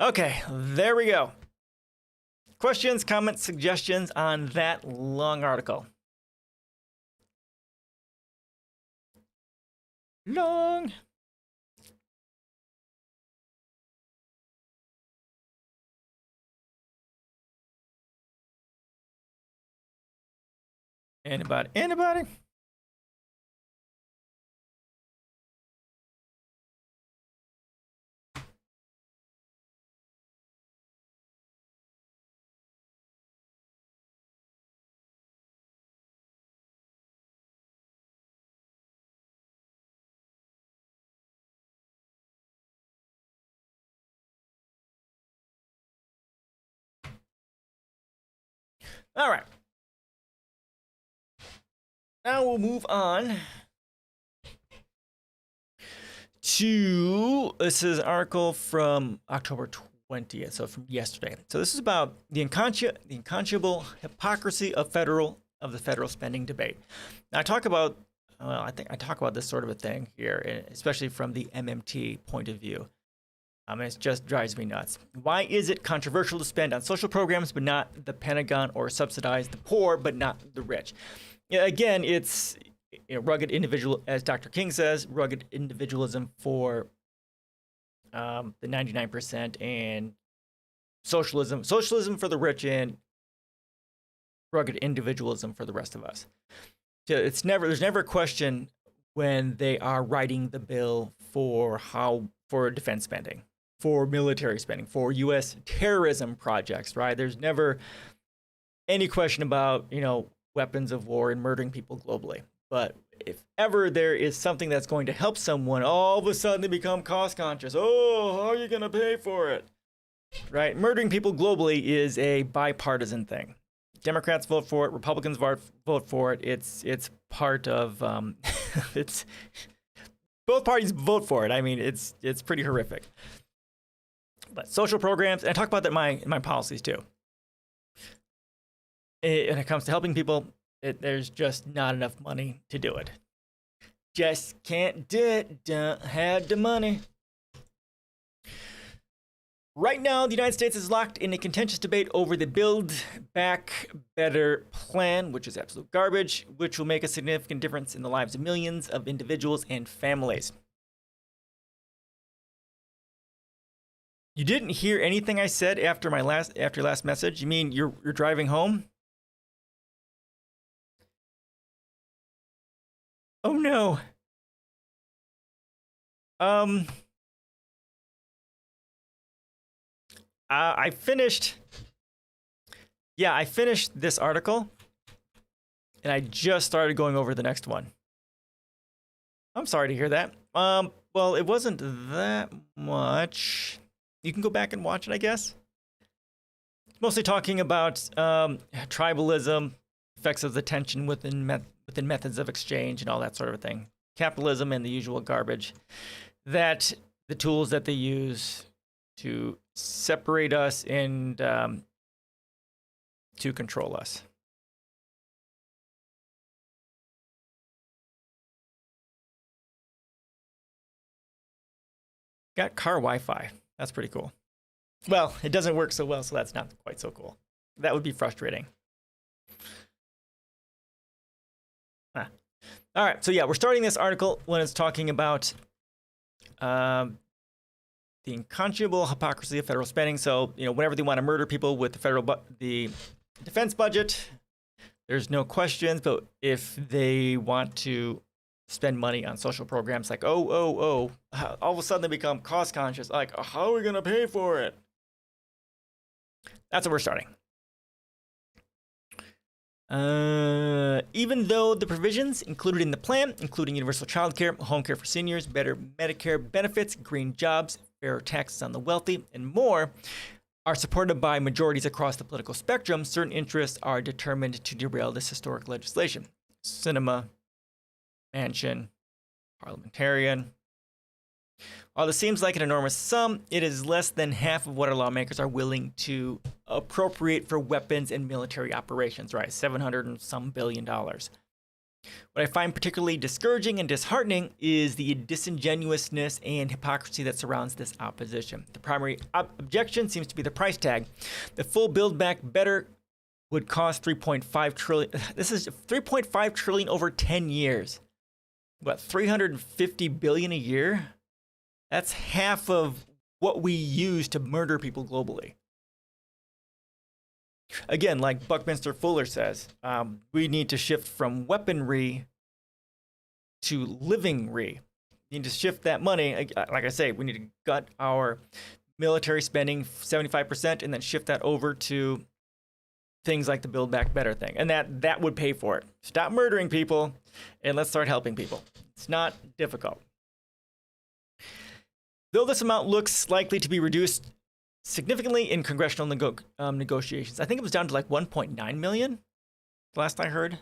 Okay, there we go. Questions, comments, suggestions on that long article? Long. Anybody? All right. Now we'll move on to, this is an article from October 20th, so from yesterday. So this is about the unconscionable hypocrisy of the federal spending debate. Now I think I talk about this sort of a thing here, especially from the MMT point of view. It just drives me nuts. Why is it controversial to spend on social programs but not the Pentagon, or subsidize the poor but not the rich? Yeah, again, it's rugged individual, as Dr. King says, rugged individualism for the 99%, and socialism for the rich, and rugged individualism for the rest of us. So there's never a question when they are writing the bill for defense spending, for military spending, for U.S. terrorism projects, right? There's never any question about, weapons of war and murdering people globally. But if ever there is something that's going to help someone, all of a sudden they become cost conscious. Oh, how are you going to pay for it? Right? Murdering people globally is a bipartisan thing. Democrats vote for it. Republicans vote for it. It's part of it's both parties vote for it. I mean, it's pretty horrific. But social programs, and I talk about that in my policies too. When it comes to helping people, there's just not enough money to do it. Just can't do it. Don't have the money. Right now, the United States is locked in a contentious debate over the Build Back Better plan, which is absolute garbage, which will make a significant difference in the lives of millions of individuals and families. You didn't hear anything I said after your last message? You mean you're driving home? Oh no. I finished this article, and I just started going over the next one. I'm sorry to hear that. Well, it wasn't that much. You can go back and watch it, I guess. It's mostly talking about tribalism, effects of the tension within methods of exchange, and all that sort of thing. Capitalism and the usual garbage. That the tools that they use to separate us and to control us. Got car Wi-Fi. That's pretty cool. Well, it doesn't work so well, so that's not quite so cool. That would be frustrating. All right, so yeah, we're starting this article when it's talking about the unconscionable hypocrisy of federal spending. So, whenever they want to murder people with the defense budget, there's no questions. But if they want to spend money on social programs, like, all of a sudden they become cost conscious. Like, how are we going to pay for it? That's what we're starting. Even though the provisions included in the plan, including universal child care, home care for seniors, better Medicare benefits, green jobs, fairer taxes on the wealthy, and more, are supported by majorities across the political spectrum, certain interests are determined to derail this historic legislation. Cinema, Manchin, parliamentarian. While this seems like an enormous sum, it is less than half of what our lawmakers are willing to appropriate for weapons and military operations, right? $700 and some billion. What I find particularly discouraging and disheartening is the disingenuousness and hypocrisy that surrounds this opposition. The primary objection seems to be the price tag. The full Build Back Better would cost $3.5 trillion. This is $3.5 trillion over 10 years. What, $350 billion a year? That's half of what we use to murder people globally. Again, like Buckminster Fuller says, we need to shift from weaponry to livingry. We need to shift that money. Like I say, we need to gut our military spending 75% and then shift that over to things like the Build Back Better thing. And that would pay for it. Stop murdering people and let's start helping people. It's not difficult. Though this amount looks likely to be reduced significantly in congressional negotiations. I think it was down to like 1.9 million, last I heard.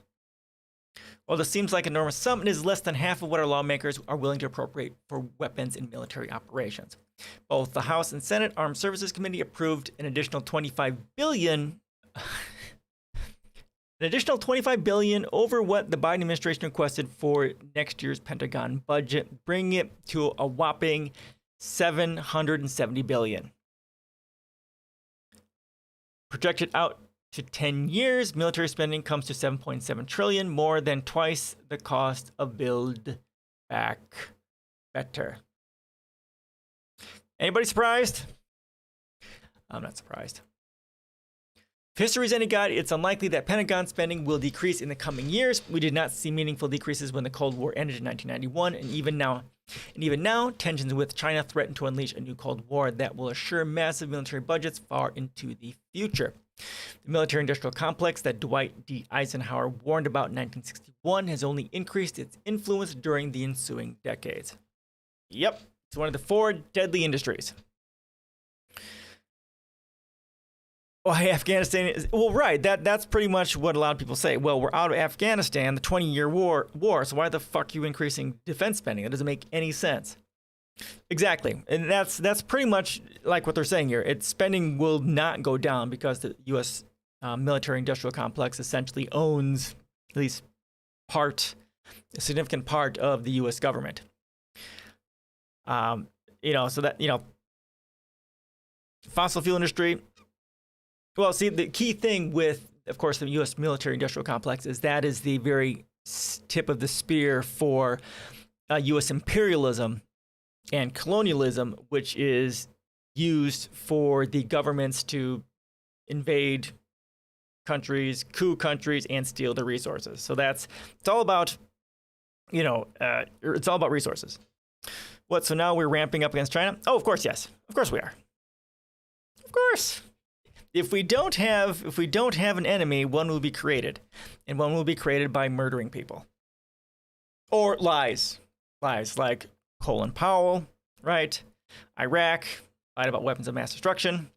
While this seems like an enormous sum, it is less than half of what our lawmakers are willing to appropriate for weapons and military operations. Both the House and Senate Armed Services Committee approved an additional $25 billion over what the Biden administration requested for next year's Pentagon budget, bringing it to a whopping $770 billion. Projected out to 10 years, military spending comes to 7.7 trillion, more than twice the cost of Build Back Better. Anybody surprised? I'm not surprised. If history is any guide, it's unlikely that Pentagon spending will decrease in the coming years. We did not see meaningful decreases when the Cold War ended in 1991, and even now, tensions with China threaten to unleash a new Cold War that will assure massive military budgets far into the future. The military-industrial complex that Dwight D. Eisenhower warned about in 1961 has only increased its influence during the ensuing decades. Yep, it's one of the 4 deadly industries. Why Afghanistan is, well, right, that's pretty much what a lot of people say. Well, we're out of Afghanistan, the 20-year war, so why the fuck are you increasing defense spending? That doesn't make any sense. Exactly, and that's pretty much like what they're saying here. Its spending will not go down because the U.S. Military-industrial complex essentially owns at least a significant part of the U.S. government. So that, fossil fuel industry. Well, see, the key thing with, of course, the U.S. military-industrial complex is that is the very tip of the spear for U.S. imperialism and colonialism, which is used for the governments to invade countries, coup countries, and steal their resources. So it's all about, it's all about resources. What? So now we're ramping up against China? Oh, of course, yes. Of course we are. Of course. If we don't have an enemy, one will be created, and one will be created by murdering people. Or lies like Colin Powell, right? Iraq lied about weapons of mass destruction.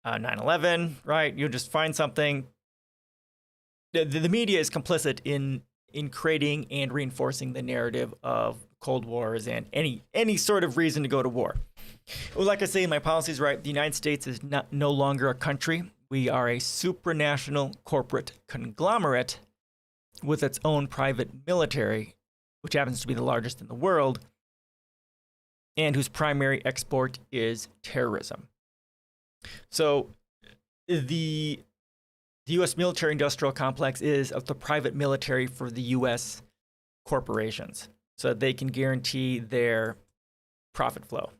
9/11, right? You just find something. The media is complicit in creating and reinforcing the narrative of Cold Wars and any sort of reason to go to war. Well, like I say, my policy is right. The United States is no longer a country. We are a supranational corporate conglomerate with its own private military, which happens to be the largest in the world, and whose primary export is terrorism. So the U.S. military-industrial complex is of the private military for the U.S. corporations, so that they can guarantee their profit flow.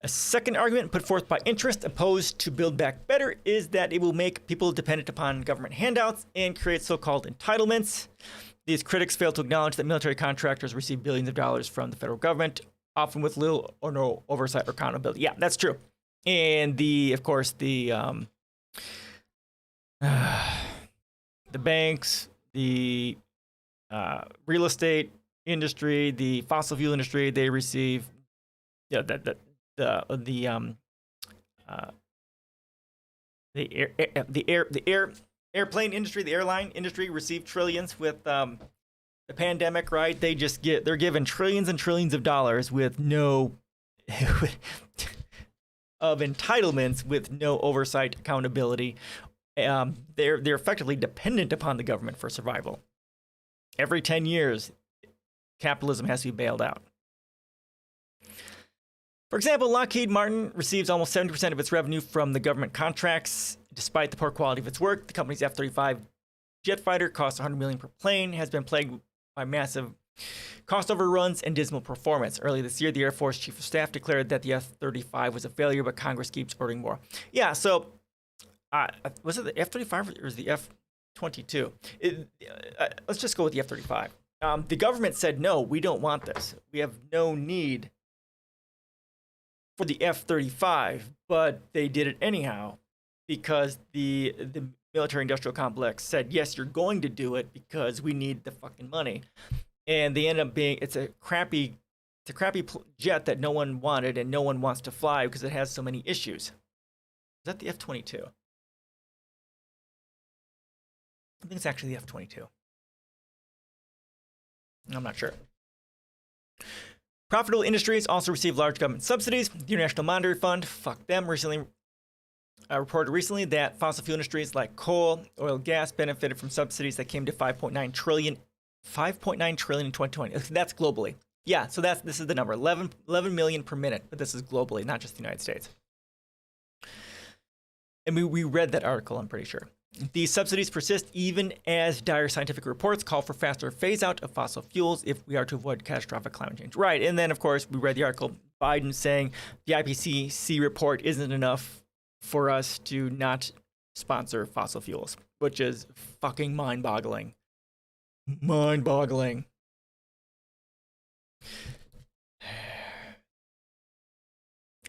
A second argument put forth by interest opposed to Build Back Better is that it will make people dependent upon government handouts and create so-called entitlements. These critics fail to acknowledge that military contractors receive billions of dollars from the federal government, often with little or no oversight or accountability. Yeah, that's true. And the banks, the real estate industry, the fossil fuel industry, they receive the airplane industry, the airline industry received trillions with the pandemic, right? They're given trillions and trillions of dollars with no of entitlements with no oversight, accountability. They're effectively dependent upon the government for survival. Every 10 years, capitalism has to be bailed out. For example, Lockheed Martin receives almost 70% of its revenue from the government contracts. Despite the poor quality of its work, the company's F-35 jet fighter, costs $100 million per plane, has been plagued by massive cost overruns and dismal performance. Early this year, the Air Force Chief of Staff declared that the F-35 was a failure, but Congress keeps ordering more. Yeah, so was it the F-35 or was it the F-22? Let's just go with the F-35. The government said, no, we don't want this. We have no need for the F-35, but they did it anyhow because the military-industrial complex said, yes, you're going to do it because we need the fucking money. And they end up being, it's a crappy jet that no one wanted and no one wants to fly because it has so many issues. Is that the F-22? I think it's actually the F-22. I'm not sure. Profitable industries also receive large government subsidies. The International Monetary Fund, fuck them, reported recently that fossil fuel industries like coal, oil, gas benefited from subsidies that came to $5.9 trillion in 2020. That's globally. Yeah, so this is the number, 11 million per minute, but this is globally, not just the United States. And we read that article, I'm pretty sure. These subsidies persist even as dire scientific reports call for faster phase out of fossil fuels if we are to avoid catastrophic climate change. Right. And then, of course, we read the article, Biden saying the IPCC report isn't enough for us to not sponsor fossil fuels, which is fucking mind-boggling. Mind-boggling.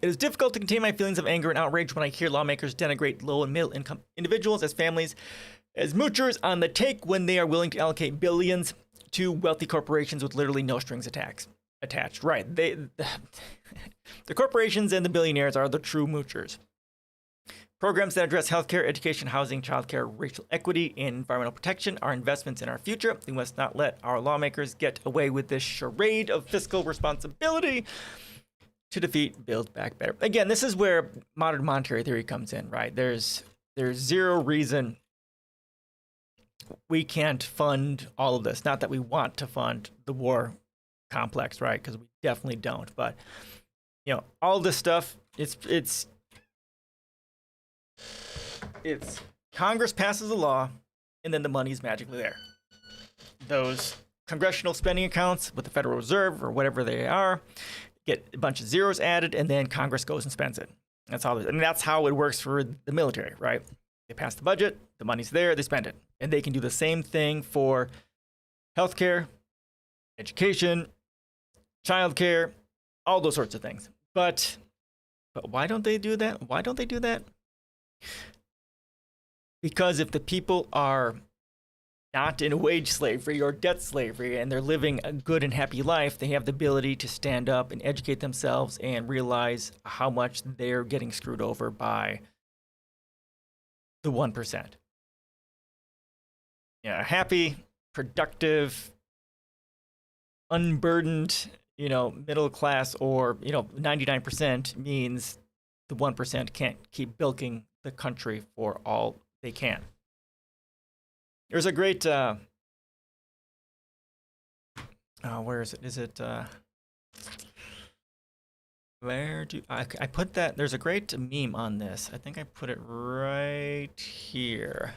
It is difficult to contain my feelings of anger and outrage when I hear lawmakers denigrate low and middle income individuals as families, as moochers on the take when they are willing to allocate billions to wealthy corporations with literally no strings attached. Right. The corporations and the billionaires are the true moochers. Programs that address healthcare, education, housing, childcare, racial equity, and environmental protection are investments in our future. We must not let our lawmakers get away with this charade of fiscal responsibility to defeat Build Back Better. Again, this is where modern monetary theory comes in, right? There's zero reason we can't fund all of this. Not that we want to fund the war complex, right? Because we definitely don't. But you know, all this stuff, it's Congress passes a law, and then the money's magically there. Those congressional spending accounts with the Federal Reserve or whatever they are get a bunch of zeros added, and then Congress goes and spends it. That's all. And that's how it works for the military, right? They pass the budget, the money's there, they spend it. And they can do the same thing for healthcare, education, childcare, all those sorts of things. But why don't they do that? Why don't they do that? Because if the people are not in wage slavery or debt slavery and they're living a good and happy life, they have the ability to stand up and educate themselves and realize how much they're getting screwed over by the 1%. Yeah, happy, productive, unburdened, middle class or, 99% means the 1% can't keep bilking the country for all they can. There's a great, where is it? Is it, where do I put that? There's a great meme on this. I think I put it right here.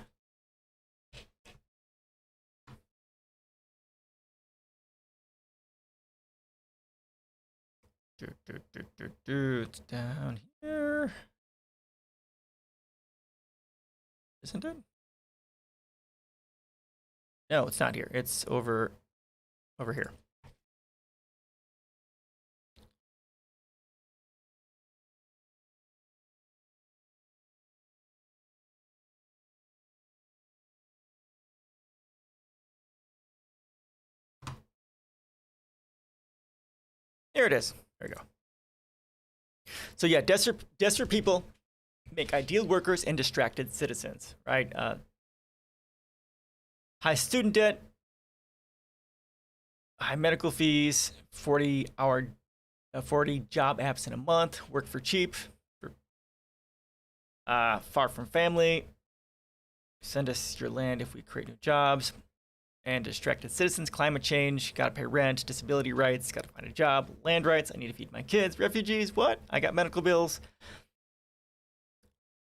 It's down here. Isn't it? No, it's not here. It's over here. There it is. There we go. So yeah, desperate people make ideal workers and distracted citizens, right? High student debt, high medical fees, 40 job apps in a month, work for cheap, far from family, send us your land if we create new jobs, and distracted citizens, climate change, gotta pay rent, disability rights, gotta find a job, land rights, I need to feed my kids, refugees, what? I got medical bills.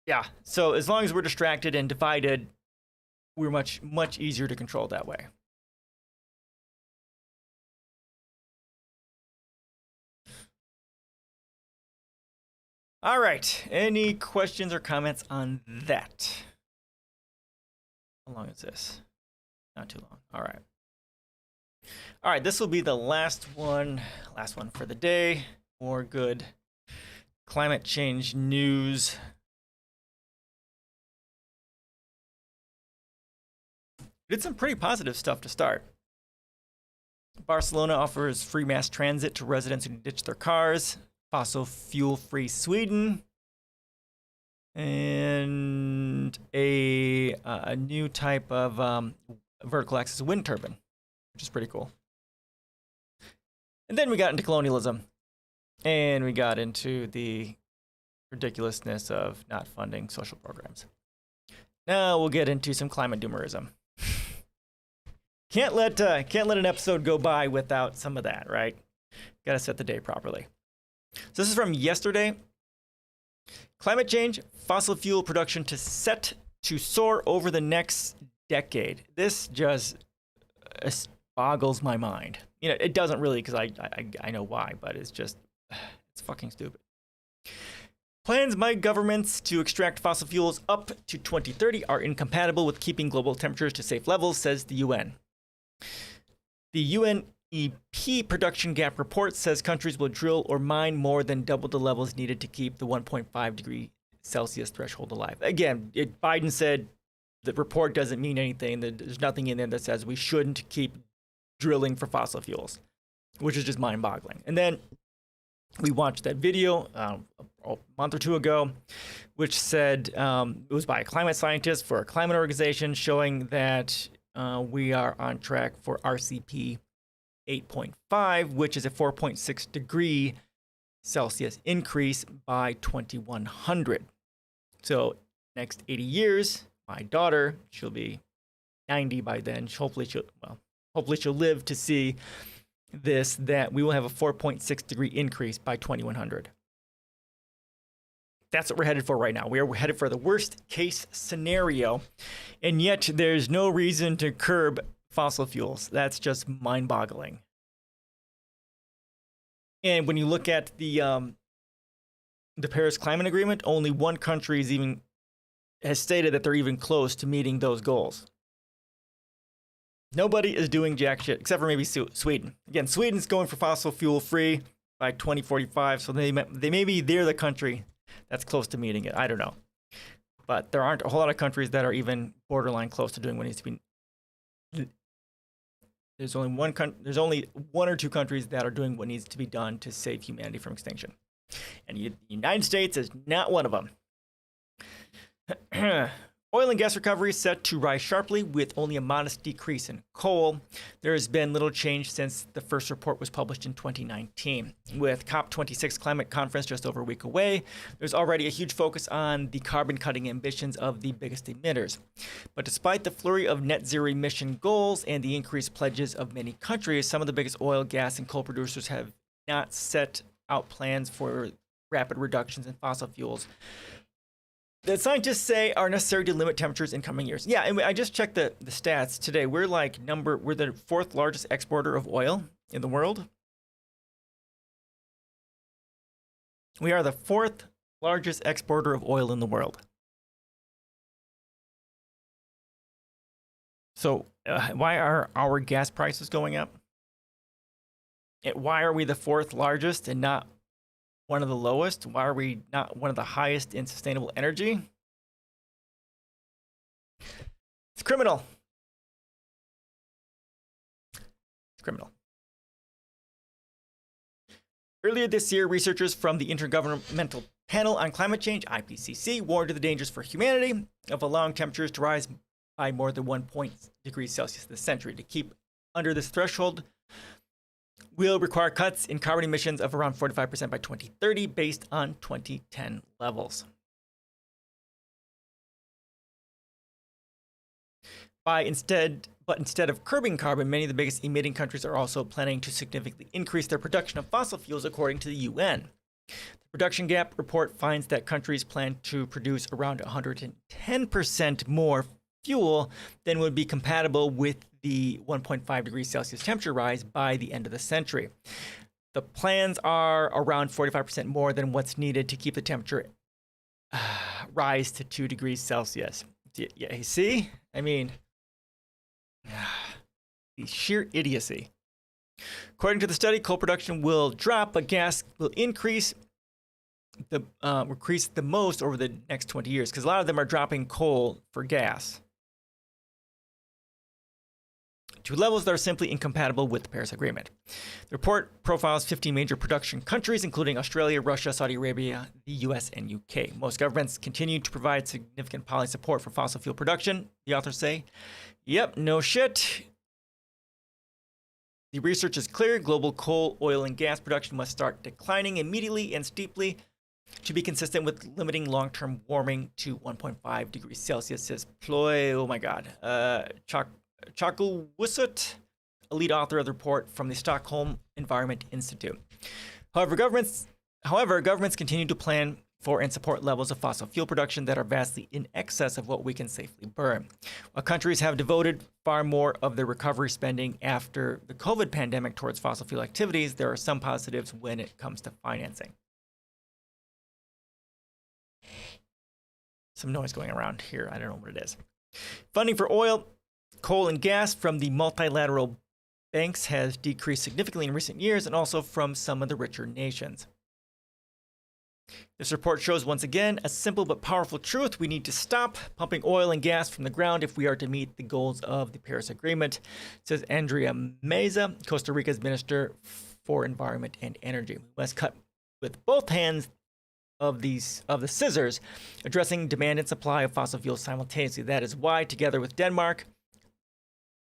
Yeah, so as long as we're distracted and divided, we're much, much easier to control that way. All right, any questions or comments on that? How long is this? Not too long. All right. All right, this will be the last one for the day. More good climate change news. Did some pretty positive stuff to start. Barcelona offers free mass transit to residents who ditch their cars. Fossil fuel-free Sweden. And a new type of vertical axis wind turbine, which is pretty cool. And then we got into colonialism. And we got into the ridiculousness of not funding social programs. Now we'll get into some climate doomerism. Can't let an episode go by without some of that, right? Got to set the day properly. So this is from yesterday. Climate change, fossil fuel production set to soar over the next decade. This just boggles my mind. You know, it doesn't really, because I know why, but it's fucking stupid. Plans by governments to extract fossil fuels up to 2030 are incompatible with keeping global temperatures to safe levels, says the UN. The UNEP production gap report says countries will drill or mine more than double the levels needed to keep the 1.5 degree Celsius threshold alive. Again, Biden said the report doesn't mean anything. There's nothing in there that says we shouldn't keep drilling for fossil fuels, which is just mind-boggling. And then we watched that video a month or two ago, which said it was by a climate scientist for a climate organization, showing that we are on track for RCP 8.5, which is a 4.6 degree Celsius increase by 2100. So next 80 years, my daughter, she'll be 90 by then. Hopefully she'll live to see this, that we will have a 4.6 degree increase by 2100. That's what we're headed for right now. We're headed for the worst case scenario, and yet there's no reason to curb fossil fuels. That's just mind-boggling. And when you look at the Paris Climate Agreement, only one country has stated that they're even close to meeting those goals. Nobody is doing jack shit, except for maybe Sweden. Again, Sweden's going for fossil fuel free by 2045, so they're the country that's close to meeting it. I don't know. But there aren't a whole lot of countries that are even borderline close to doing what needs to be. There's only one or two countries that are doing what needs to be done to save humanity from extinction. And the United States is not one of them. Oil and gas recovery is set to rise sharply with only a modest decrease in coal. There has been little change since the first report was published in 2019. With COP26 climate conference just over a week away, there's already a huge focus on the carbon cutting ambitions of the biggest emitters. But despite the flurry of net zero emission goals and the increased pledges of many countries, some of the biggest oil, gas, and coal producers have not set out plans for rapid reductions in fossil fuels that scientists say are necessary to limit temperatures in coming years. Yeah, and I just checked the stats today. We're the fourth largest exporter of oil in the world. We are the fourth largest exporter of oil in the world. So why are our gas prices going up? Why are we the fourth largest and not one of the lowest? Why are we not one of the highest in sustainable energy? It's criminal. It's criminal. Earlier this year, researchers from the Intergovernmental Panel on Climate Change, IPCC, warned of the dangers for humanity of allowing temperatures to rise by more than 1 degree Celsius this century. To keep under this threshold will require cuts in carbon emissions of around 45% by 2030 based on 2010 levels. Instead of curbing carbon, many of the biggest emitting countries are also planning to significantly increase their production of fossil fuels, according to the UN. The production gap report finds that countries plan to produce around 110% more fuel than would be compatible with the 1.5 degrees Celsius temperature rise by the end of the century. The plans are around 45% more than what's needed to keep the temperature rise to 2 degrees Celsius. Yeah, you see? I mean, the sheer idiocy. According to the study, coal production will drop, but gas will increase the most over the next 20 years, because a lot of them are dropping coal for gas to levels that are simply incompatible with the Paris Agreement. The report profiles 15 major production countries, including Australia, Russia, Saudi Arabia, the US, and UK. Most governments continue to provide significant policy support for fossil fuel production, the authors say. Yep, no shit. The research is clear. Global coal, oil, and gas production must start declining immediately and steeply to be consistent with limiting long-term warming to 1.5 degrees Celsius, says Ploy, oh my God, Chakulwusut, a lead author of the report from the Stockholm Environment Institute. However, governments continue to plan for and support levels of fossil fuel production that are vastly in excess of what we can safely burn. While countries have devoted far more of their recovery spending after the COVID pandemic towards fossil fuel activities, there are some positives when it comes to financing. Some noise going around here. I don't know what it is. Funding for oil, coal, and gas from the multilateral banks has decreased significantly in recent years, and also from some of the richer nations. This report shows once again a simple but powerful truth. We need to stop pumping oil and gas from the ground if we are to meet the goals of the Paris Agreement, says Andrea Meza, Costa Rica's Minister for Environment and Energy. We must cut with both hands of the scissors, addressing demand and supply of fossil fuels simultaneously. That is why, together with Denmark,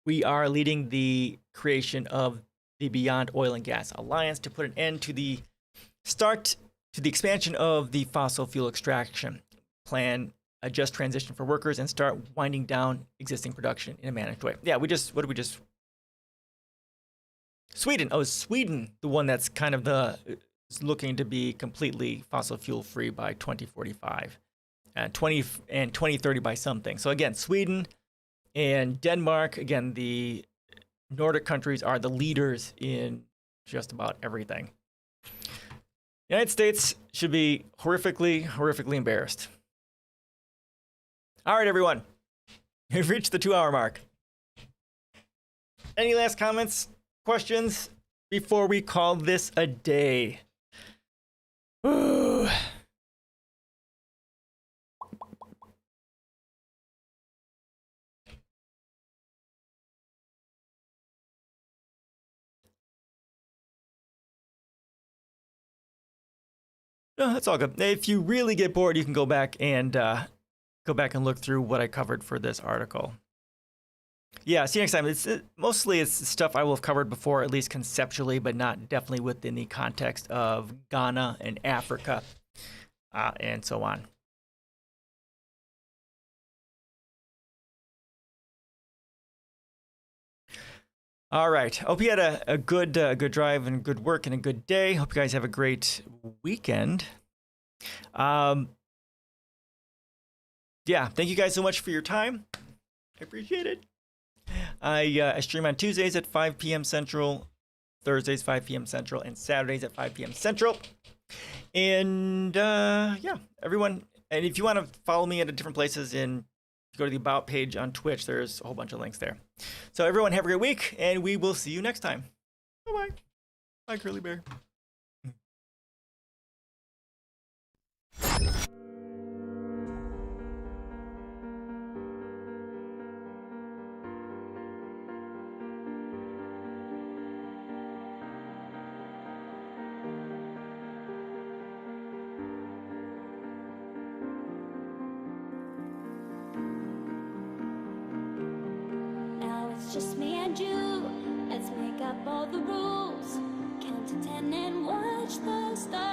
we are leading the creation of the Beyond Oil and Gas Alliance to put an end to the expansion of the fossil fuel extraction plan, a just transition for workers, and start winding down existing production in a managed way. Yeah, Sweden. Oh, Sweden, the one that's kind of is looking to be completely fossil fuel free by 2045 and 2030 by something. So again, Sweden and Denmark, again, the Nordic countries are the leaders in just about everything. The United States should be horrifically embarrassed. All right, everyone. We've reached the 2-hour mark. Any last comments, questions before we call this a day? Ooh. No, that's all good. If you really get bored, you can go back and look through what I covered for this article. Yeah, see you next time. It's mostly stuff I will have covered before, at least conceptually, but not definitely within the context of Ghana and Africa, and so on. All right. Hope you had a good drive and good work and a good day. Hope you guys have a great weekend. Yeah, thank you guys so much for your time. I appreciate it. I stream on Tuesdays at 5 p.m. Central, Thursdays 5 p.m. Central, and Saturdays at 5 p.m. Central. And yeah, everyone. And if you want to follow me at different places, go to the About page on Twitch. There's a whole bunch of links there. So everyone, have a great week, and we will see you next time. Bye-bye. Bye, Curly Bear. Just me and you, let's make up all the rules. Count to 10 and watch the stars.